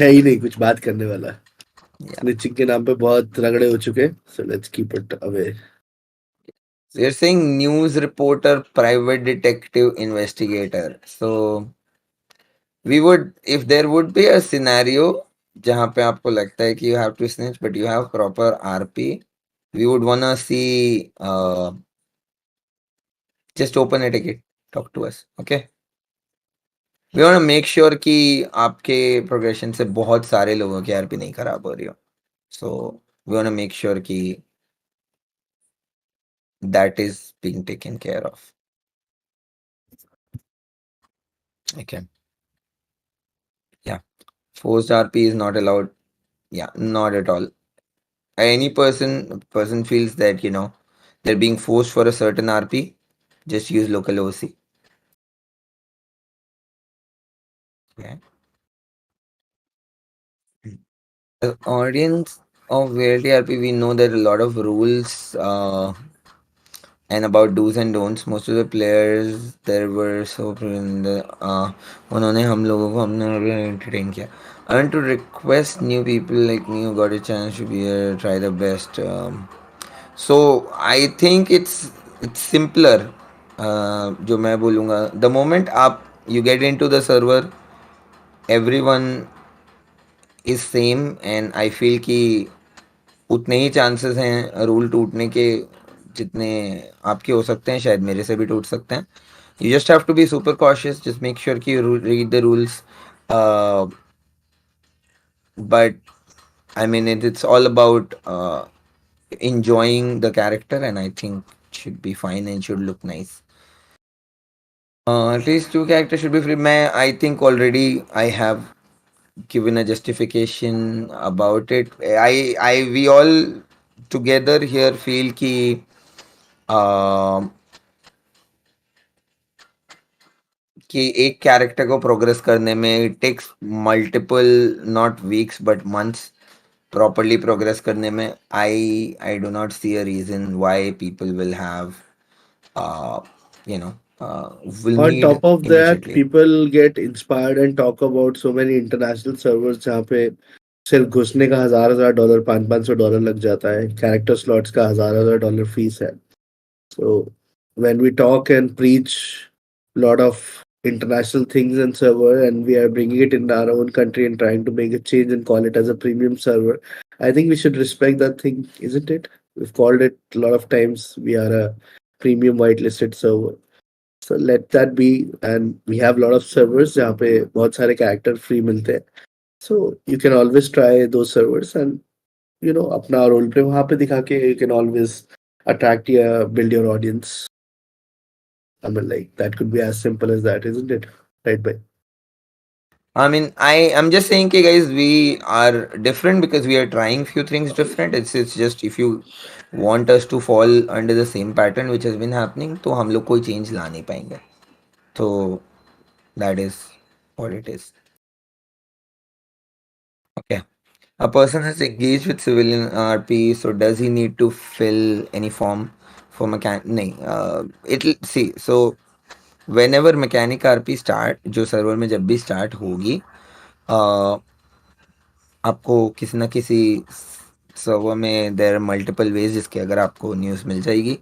है ही नहीं कुछ बात करने वाला. Yeah. Snitching के नाम पे बहुत रगड़े हो चुके. So let's keep it away. So you're saying news reporter, private detective, investigator. So we would, if there would be a scenario जहाँ पे आपको लगता है कि you have to snitch but you have proper RP, we would wanna see just open a ticket. talk to us. Okay, we want to make sure कि आपके progression से बहुत सारे लोगों की RP नहीं खराब हो रही हो. So we want to make sure कि that is being taken care of. Okay. Yeah. Forced RP is not allowed. Yeah, not at all. Any person feels that, you know, they're being forced for a certain RP, just use local OC. Okay. The audience of VLTRP, we know there are a lot of rules and about do's and don'ts. Most of the players there were so उन्होंने हम लोगों को हमने entertain किया. I want to request new people like me who got a chance to be here, try the best. So I think it's simpler. जो मैं बोलूँगा, the moment आप you get into the server, everyone is same and I feel कि उतने ही chances हैं rule टूटने के जितने आपके हो सकते हैं, शायद मेरे से भी टूट सकते हैं. You just have to be super cautious. Just make sure कि you read the rules. But I mean, it's all about enjoying the character, and I think it should be fine and should look nice. At least 2 characters should be free. I think already I have given a justification about it. We all together here feel कि कि एक character को progress करने में it takes multiple not weeks but months properly progress करने में. I do not see a reason why people will have you know will On need top of that, immediately. people get inspired and talk about so many international servers जहाँ पे सिर्फ घुसने का $1,000 $500 लग जाता है. कैरेक्टर स्लॉट्स का $1,000 fees है. So when we talk and preach a lot of international things in server and we are bringing it in our own country and trying to make a change and call it as a premium server, I think we should respect that thing, isn't it? We've called it a lot of times. We are a premium whitelisted server. So let that be. And we have a lot of servers जहाँ पे बहुत सारे character free मिलते हैं. So you can always try those servers and you know अपना role play वहाँ पे दिखा के you can always attract your build your audience. I mean, like that could be as simple as that, isn't it? Right, bhai? I mean, I'm just saying, okay, guys, we are different because we are trying few things different. It's just if you want us to fall under the same pattern which has been happening, तो हम लोग कोई change ला नहीं पाएंगे. So that is what it is. Okay. A person has engaged with civilian RP, so does he need to fill any form for mechanic? नहीं. It'll see. So whenever mechanic RP start, जो server में जब भी start होगी, आपको किसी ना किसी सर्वर में देयर मल्टीपल वेज जिसके अगर आपको न्यूज़ मिल जाएगी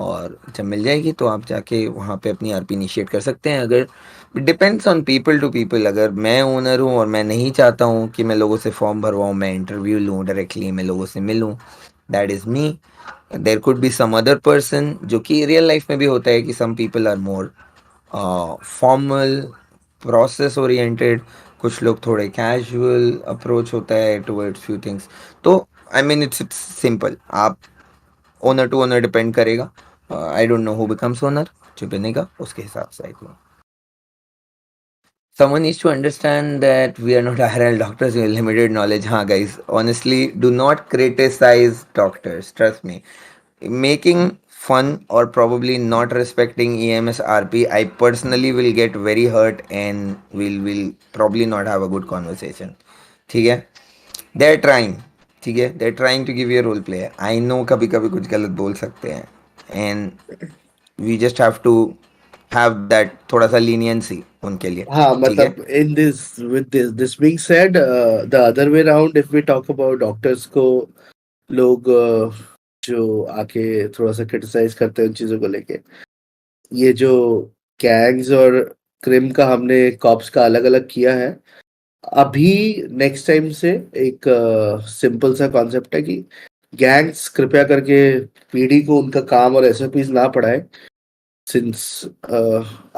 और जब मिल जाएगी तो आप जाके वहाँ पे अपनी आरपी इनिशिएट कर सकते हैं. अगर depends on people to people. अगर मैं ओनर हूँ और मैं नहीं चाहता हूँ कि मैं लोगों से फॉर्म भरवाऊँ, मैं इंटरव्यू लूँ डायरेक्टली, मैं लोगों से मिलूँ, that is me. There could be some other person, जो कि रियल लाइफ में भी होता है कि some people are more formal process oriented, कुछ लोग थोड़े कैजुअल अप्रोच होता है टुवर्ड्स फ्यू थिंग्स. तो आई मीन इट्स सिंपल. आप ओनर टू ओनर डिपेंड करेगा. I don't know who becomes owner, जो बनेगा उसके हिसाब से. I think someone needs to understand that we are not IRL doctors with limited knowledge. हाँ guys, honestly, do not criticize doctors, trust me. Making fun or probably not respecting EMS RP, I personally will get very hurt and will probably not have a good conversation. ठीक है, they're trying. ठीक है, they're trying to give you a role play. I know कभी कभी कुछ गलत बोल सकते हैं and we just have to have that थोड़ा सा leniency उनके लिए. हाँ, ठीक है. मतलब in this being said, the other way around, if we talk about doctors को लोग जो आके थोड़ा सा क्रिटिसाइज करते हैं उन चीजों को लेके, ये जो गैंग्स और क्रिम का हमने कॉप्स का अलग अलग किया है, अभी नेक्स्ट टाइम से एक सिंपल सा कॉन्सेप्ट है कि गैंग्स कृपया करके पीडी को उनका काम और एसओपीज ना पढ़ाए. since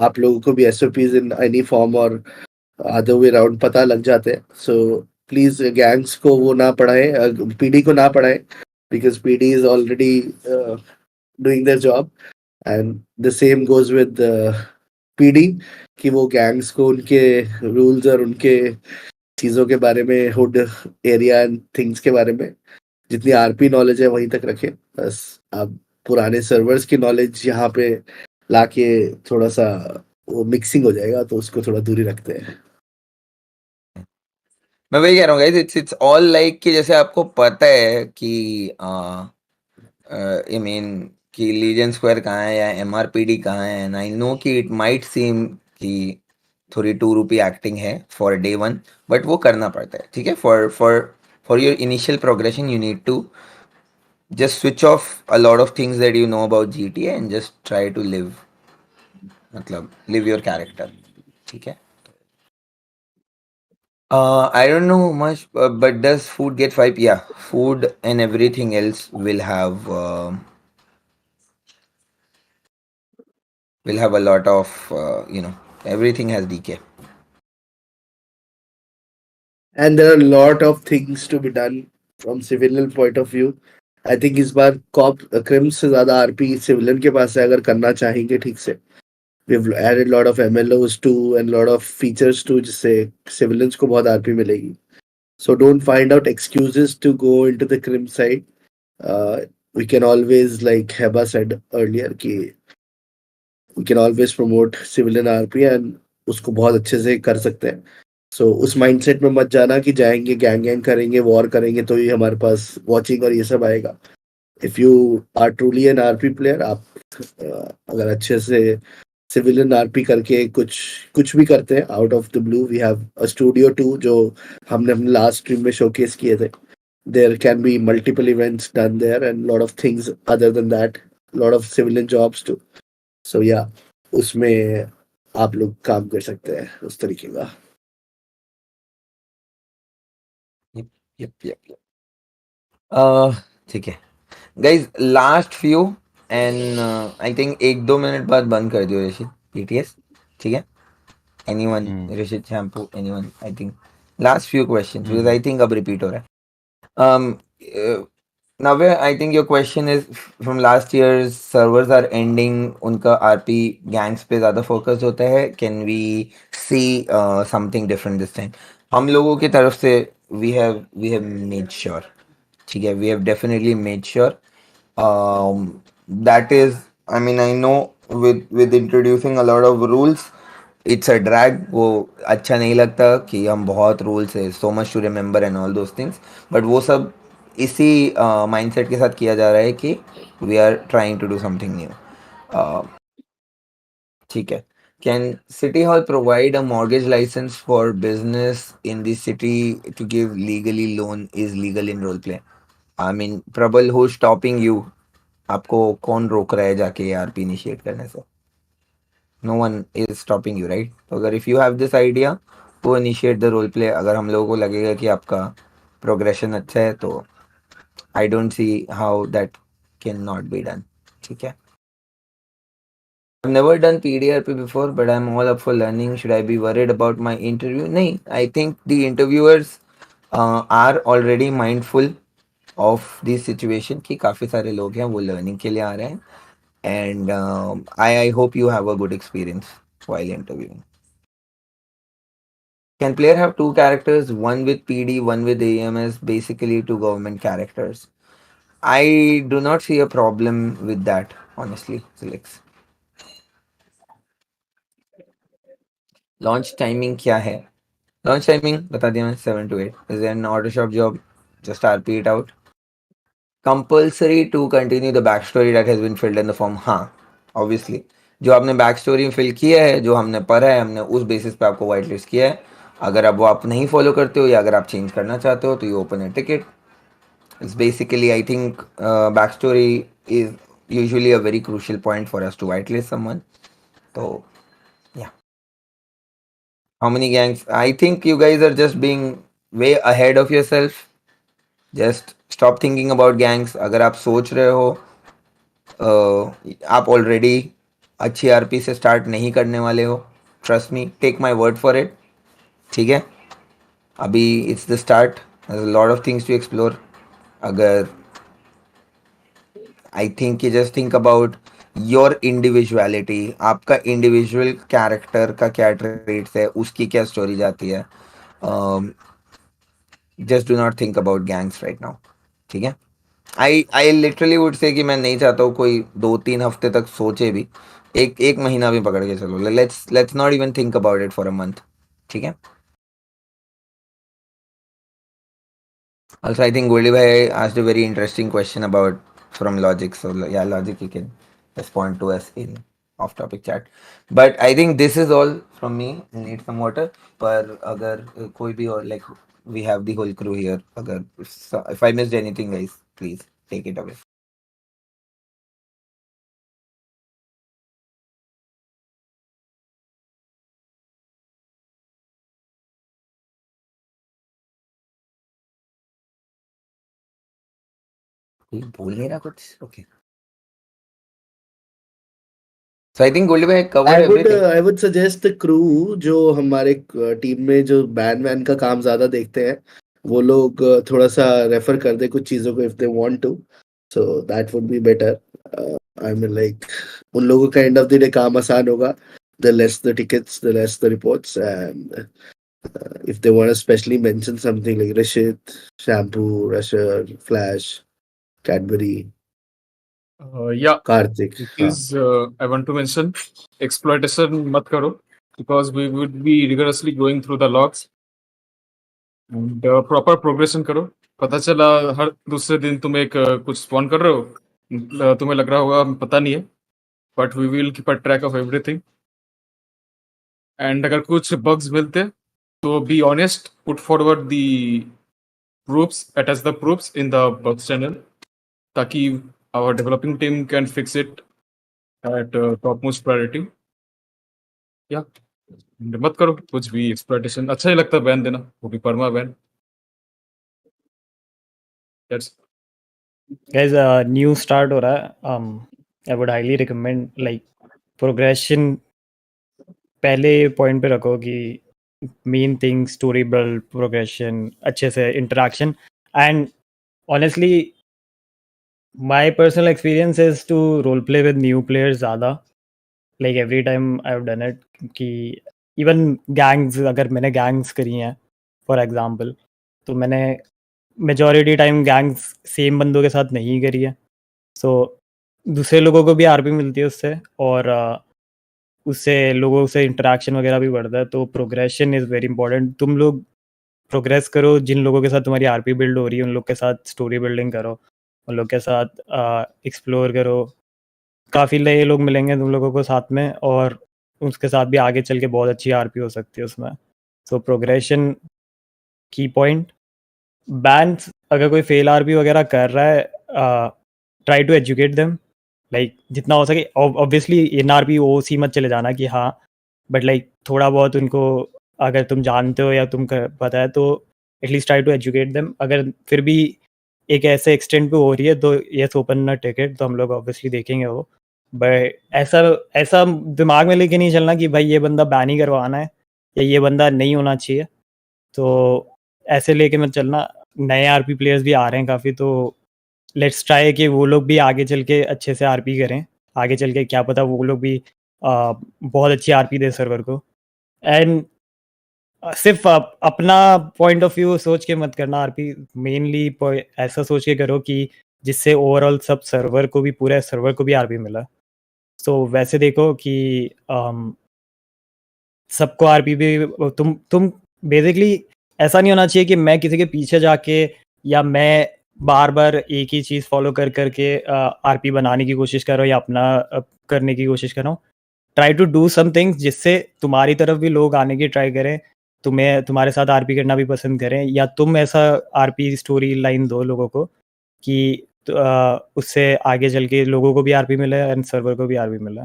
आप लोगों को भी SOPs in any form और other way around पता लग जाते हैं, so please gangs को वो ना पढ़ाएं, PD को ना पढ़ाएं, because PD is already doing their job, and the same goes with PD कि वो gangs को उनके rules और उनके चीज़ों के बारे में, हुड एरिया एंड थिंग्स के बारे में जितनी आरपी नॉलेज है वहीं तक रखें। बस आप पुराने सर्वर्स की नॉलेज यहाँ पे लाके थोड़ा सा वो मिक्सिंग हो जाएगा, तो उसको थोड़ा दूरी रखते हैं। मैं वही कह रहा हूँ गाइस, इट्स ऑल लाइक कि जैसे आपको पता है कि आई मीन कि लीजन स्क्वायर कहाँ है या MRPD कहाँ है, एंड आई नो कि इट माइट सीम कि थोड़ी 2 रुपी एक्टिंग है फॉर डे 1, बट वो करना पड़ता है, ठीक है। For your initial progression you need to just switch off a lot of things that you know about GTA and just try to live, मतलब live your character, ठीक है। I don't know much, but does food get 5? Yeah, food and everything else will have a lot of everything has DK. And there are a lot of things to be done from civilian point of view. I think इस बार corp cream से ज्यादा RP civilian के पास है, अगर करना चाहेंगे ठीक से। We've added lot of MLOs too and lot of features too, जिससे civilians को बहुत आरपी मिलेगी। So don't find out excuses to go into the crim side. We can always, like Heba said earlier, कि we can always promote civilian RP and उसको बहुत अच्छे से कर सकते हैं। So उस माइंडसेट में मत जाना कि जाएंगे गैंग करेंगे, वॉर करेंगे तो ही हमारे पास वॉचिंग और ये सब आएगा। If you are truly an RP player, आप अगर अच्छे से सिविलियन आरपी करके कुछ भी करते हैं out of the blue, we have a studio 2 जो हमने अपने लास्ट स्ट्रीम में शोकेस किए थे। There can be multiple events done there and lot of things other than that, lot of civilian jobs too. So yeah, उसमें आप लोग काम कर सकते हैं उस तरीके का। Yep. ठीक है guys, last few and I think 1-2 minute बाद बंद कर दियो ऋषित PTS, ठीक है। Anyone, Rishit shampoo, anyone, I think last few questions because I think अब रिपीट हो रहा है। Navya, I think your question is from last year's servers are ending, उनका RP gangs पे ज़्यादा focus होता है। Can we see something different this time? हम लोगों की तरफ से we have made sure, ठीक है, we have definitely made sure. That is, I mean, I know with introducing a lot of rules, it's a drag, वो अच्छा नहीं लगता कि हम बहुत rules है, so much to remember and all those things, but वो सब इसी माइंडसेट के साथ किया जा रहा है कि we are trying to do something new, ठीक है। Can city hall provide a mortgage licence for business in the city to give legally loan is legal in role play? I mean probably, who stopping you? आपको कौन रोक रहा है जाके RP initiate करने से? No one is stopping you, right? तो अगर if you have this idea to initiate the role play, अगर हम लोगों को लगेगा कि आपका प्रोग्रेशन अच्छा है, तो I don't see how that cannot be done, ठीक है। I've never done PDRP before, but I'm all up for learning. Should I be worried about my interview? नहीं, I think the interviewers are already mindful of this situation कि काफ़ी सारे लोग हैं वो learning के लिए आ रहे हैं, and I hope you have a good experience while interviewing. Can player have two characters, one with PD, one with AMS, basically two government characters? I do not see a problem with that, honestly, Felix. Launch timing क्या है? Launch timing बता दिया मैं, 7 to 8. Is there an auto shop job? Just RP it out. Compulsory to continue the backstory that has been filled in the form. हाँ, obviously. जो आपने back story fill किया है, जो हमने पढ़ा है, हमने उस बेसिस पे आपको वाइट लिस्ट किया है। अगर अब वो आप नहीं फॉलो करते हो या अगर आप चेंज करना चाहते हो, तो you open A ticket. It's basically, I think, backstory is usually a very crucial point for us to whitelist someone. So, yeah. How many gangs? I think you guys are just being way ahead of yourself. Just stop thinking about gangs. अगर आप सोच रहे हो, आप already अच्छी RP से start नहीं करने वाले हो, trust me, take my word for it, ठीक है? अभी it's the start, lot of things to explore. अगर I think just think about your individuality, आपका इंडिविजुअल कैरेक्टर का क्या ट्रेट्स है, उसकी क्या स्टोरी जाती है. Just do not think about gangs right now, ठीक है? आई लिटरली वुड से कि मैं नहीं चाहता हूँ कोई 2-3 हफ्ते तक सोचे भी, एक महीना भी पकड़ के चलो, let's not even think about it for a month, ठीक है? Also, I think Goldie Bhai asked a very interesting question about from Logic. So yeah, Logic, you can respond to us in off-topic chat. But I think this is all from me. I need some water. पर अगर कोई भी और like we have the whole crew here. अगर if I missed anything, guys, please take it away. कोई बोल नहीं रहा कुछ? Okay. So I think Goldie Bhai covered everything. I would suggest the crew जो हमारे टीम में जो बैन वैन का काम ज्यादा देखते हैं, वो लोग थोड़ा सा रेफर कर दे कुछ चीजों को if they want to, so that would be better. I mean like उन लोगों का end of the day काम आसान होगा, the less the tickets, the less the reports, and if they want to specially mention something like Rashid, Shampoo, Rusher, Flash, Cadbury, Yeah, Karthik, is I want to mention exploitation mat karo, because we would be rigorously going through the logs and proper progression करो. पता चला हर दूसरे दिन तुम एक कुछ spawn कर रहे हो, तुम्हें लग रहा होगा पता नहीं है, but we will keep a track of everything. And अगर कुछ बग्स मिलते तो be honest, put forward the proofs, attach the proofs in the bugs channel, ताकि our developing team can fix it at topmost priority. Yeah, मत करो कुछ भी exploitation. अच्छा ही लगता है बैन देना, वो भी परमा ban. That's guys, new start हो रहा है. I would highly recommend like progression पहले पॉइंट पे रखो कि main thing story build, progression, अच्छे से interaction. And honestly my personal experience is to role play with new players ज़्यादा. Like every time I have done it कि even gangs, अगर मैंने गैंग्स करी हैं फॉर एग्जांपल, तो मैंने मेजॉरिटी टाइम गैंग्स सेम बंदों के साथ नहीं करी है. सो दूसरे लोगों को भी आरपी मिलती है उससे, और उससे लोगों से इंटरेक्शन वगैरह भी बढ़ता है. तो प्रोग्रेशन इज़ वेरी इंपॉर्टेंट. तुम लोग प्रोग्रेस करो, जिन लोगों के साथ तुम्हारी आरपी बिल्ड हो रही है उन लोग के साथ स्टोरी बिल्डिंग करो, उन लोग के साथ एक्सप्लोर करो. काफ़ी नए लोग मिलेंगे तुम लोगों को साथ में, और उसके साथ भी आगे चल के बहुत अच्छी आरपी हो सकती है उसमें. सो प्रोग्रेशन की पॉइंट. बैंड्स अगर कोई फेल आरपी वगैरह कर रहा है, try to educate them, like जितना हो सके. ऑब्वियसली एनआरपी ओसी मत चले जाना कि हाँ, बट लाइक थोड़ा बहुत उनको अगर तुम जानते हो या पता है तो at least try to educate them. अगर फिर भी एक ऐसे एक्सटेंट पे हो रही है तो यस, ओपन अ टिकट, तो हम लोग ऑब्वियसली देखेंगे वो. बट ऐसा ऐसा दिमाग में लेके नहीं चलना कि भाई ये बंदा बैन ही करवाना है या ये बंदा नहीं होना चाहिए. तो ऐसे लेके मत चलना. नए आरपी प्लेयर्स भी आ रहे हैं काफ़ी, तो लेट्स ट्राई कि वो लोग भी आगे चल के अच्छे से आरपी करें. आगे चल के क्या पता वो लोग भी बहुत अच्छी आरपी दे सर्वर को. एंड सिर्फ अपना पॉइंट ऑफ व्यू सोच के मत करना आरपी. मेनली ऐसा सोच के करो कि जिससे ओवरऑल सब सर्वर को भी, पूरे सर्वर को भी आरपी मिला. सो वैसे देखो कि सबको आरपी भी तुम बेसिकली ऐसा नहीं होना चाहिए कि मैं किसी के पीछे जाके या मैं बार बार एक ही चीज़ फॉलो कर करके आरपी बनाने की कोशिश कर रहा हूँ या अपना करने की कोशिश कर रहा हूँ. Try to do some things जिससे तुम्हारी तरफ भी लोग आने की ट्राई करें, तुम्हें तुम्हारे साथ आरपी करना भी पसंद करें, या तुम ऐसा आरपी स्टोरी लाइन दो लोगों को कि उससे आगे चल के लोगों को भी आरपी मिले एंड सर्वर को भी आरपी मिले.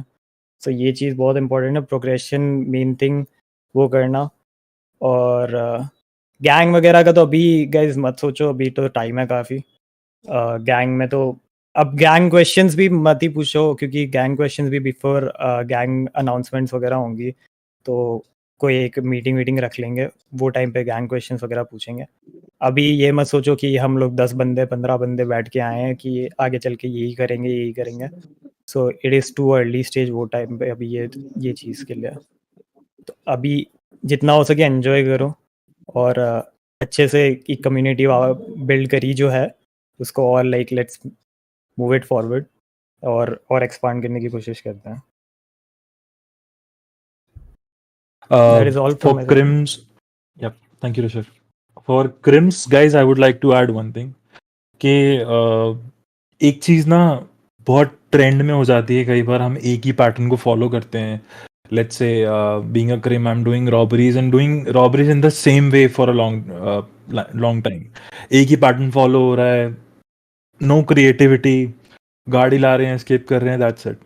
सो ये चीज़ बहुत इंपॉर्टेंट है. प्रोग्रेशन मेन थिंग वो करना. और गैंग वगैरह का तो अभी गाइज मत सोचो, अभी तो टाइम है काफ़ी. गैंग में तो अब गैंग क्वेश्चंस भी मत ही पूछो, क्योंकि गैंग क्वेश्चंस भी बिफोर गैंग अनाउंसमेंट्स वगैरह होंगी, तो कोई एक मीटिंग रख लेंगे, वो टाइम पे गैंग क्वेश्चंस वगैरह पूछेंगे। अभी ये मत सोचो कि हम लोग 10 बंदे 15 बंदे बैठ के आए हैं कि आगे चल के यही करेंगे। So it is too early stage वो टाइम पे अभी ये चीज़ के लिए। तो अभी जितना हो सके एंजॉय करो, और अच्छे से एक कम्युनिटी बिल्ड करी जो है उसको, और like let's move it forward और एक्सपांड करने की कोशिश करते हैं। That is all For from my side. crims, yep, thank you, Rishabh. For crims, guys, I would like to add one thing. कि एक चीज ना बहुत ट्रेंड में हो जाती है, कई बार हम एक ही पैटर्न को फॉलो करते हैं. Let's say being a cream, I am doing robberies and doing robberies in the same way for a long time. एक ही पैटर्न फॉलो हो रहा है, नो क्रिएटिविटी, गाड़ी ला रहे हैं, एस्केप कर रहे हैं, दैट्स इट.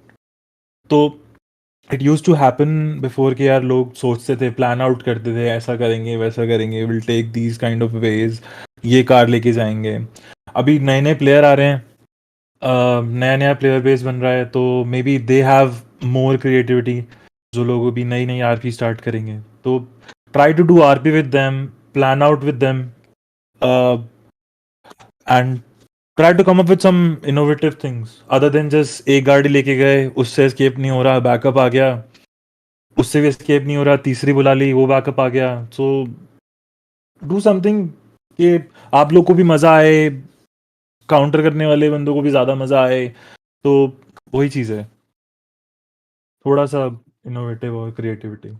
तो it used to happen before कि यार लोग सोचते थे, प्लान आउट करते थे, ऐसा करेंगे वैसा करेंगे, will take these kind of ways, ये कार लेके जाएंगे. अभी नए नए प्लेयर आ रहे हैं, नया नया प्लेयर बेस बन रहा है, तो maybe they have more creativity. जो लोग अभी नई नई आरपी स्टार्ट करेंगे, तो try to do RP with them, plan out with them, and try to come up with some innovative things other than just एक गाड़ी लेके गए, उससे escape नहीं हो रहा, बैकअप आ गया, उससे भी escape नहीं हो रहा, तीसरी बुला ली, वो बैकअप आ गया. So do something कि आप लोग को भी मजा आए, काउंटर करने वाले बंदों को भी ज्यादा मजा आए. तो वही चीज है, थोड़ा सा इनोवेटिव और creativity.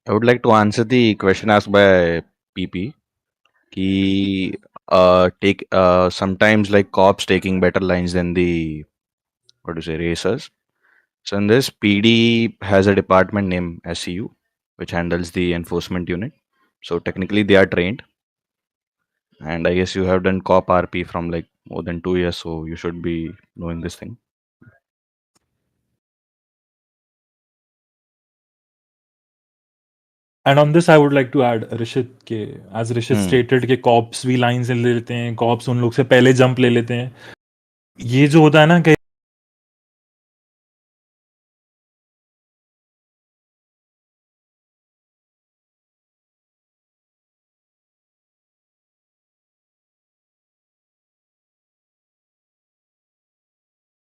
I would like to answer the question asked by PP. Ki, take sometimes like cops taking better lines than the what do you say racers. So in this, PD has a department named SCU, which handles the enforcement unit. So technically, they are trained, and I guess you have done cop RP from like more than 2 years, so you should be knowing this thing. And on this, I would like to add Rishit के, as Rishit stated कि cops भी lines ले लेते हैं, cops उन लोग से पहले jump ले लेते हैं. ये जो होता है ना,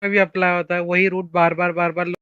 में भी अप्लाई होता है, वही रूट बार बार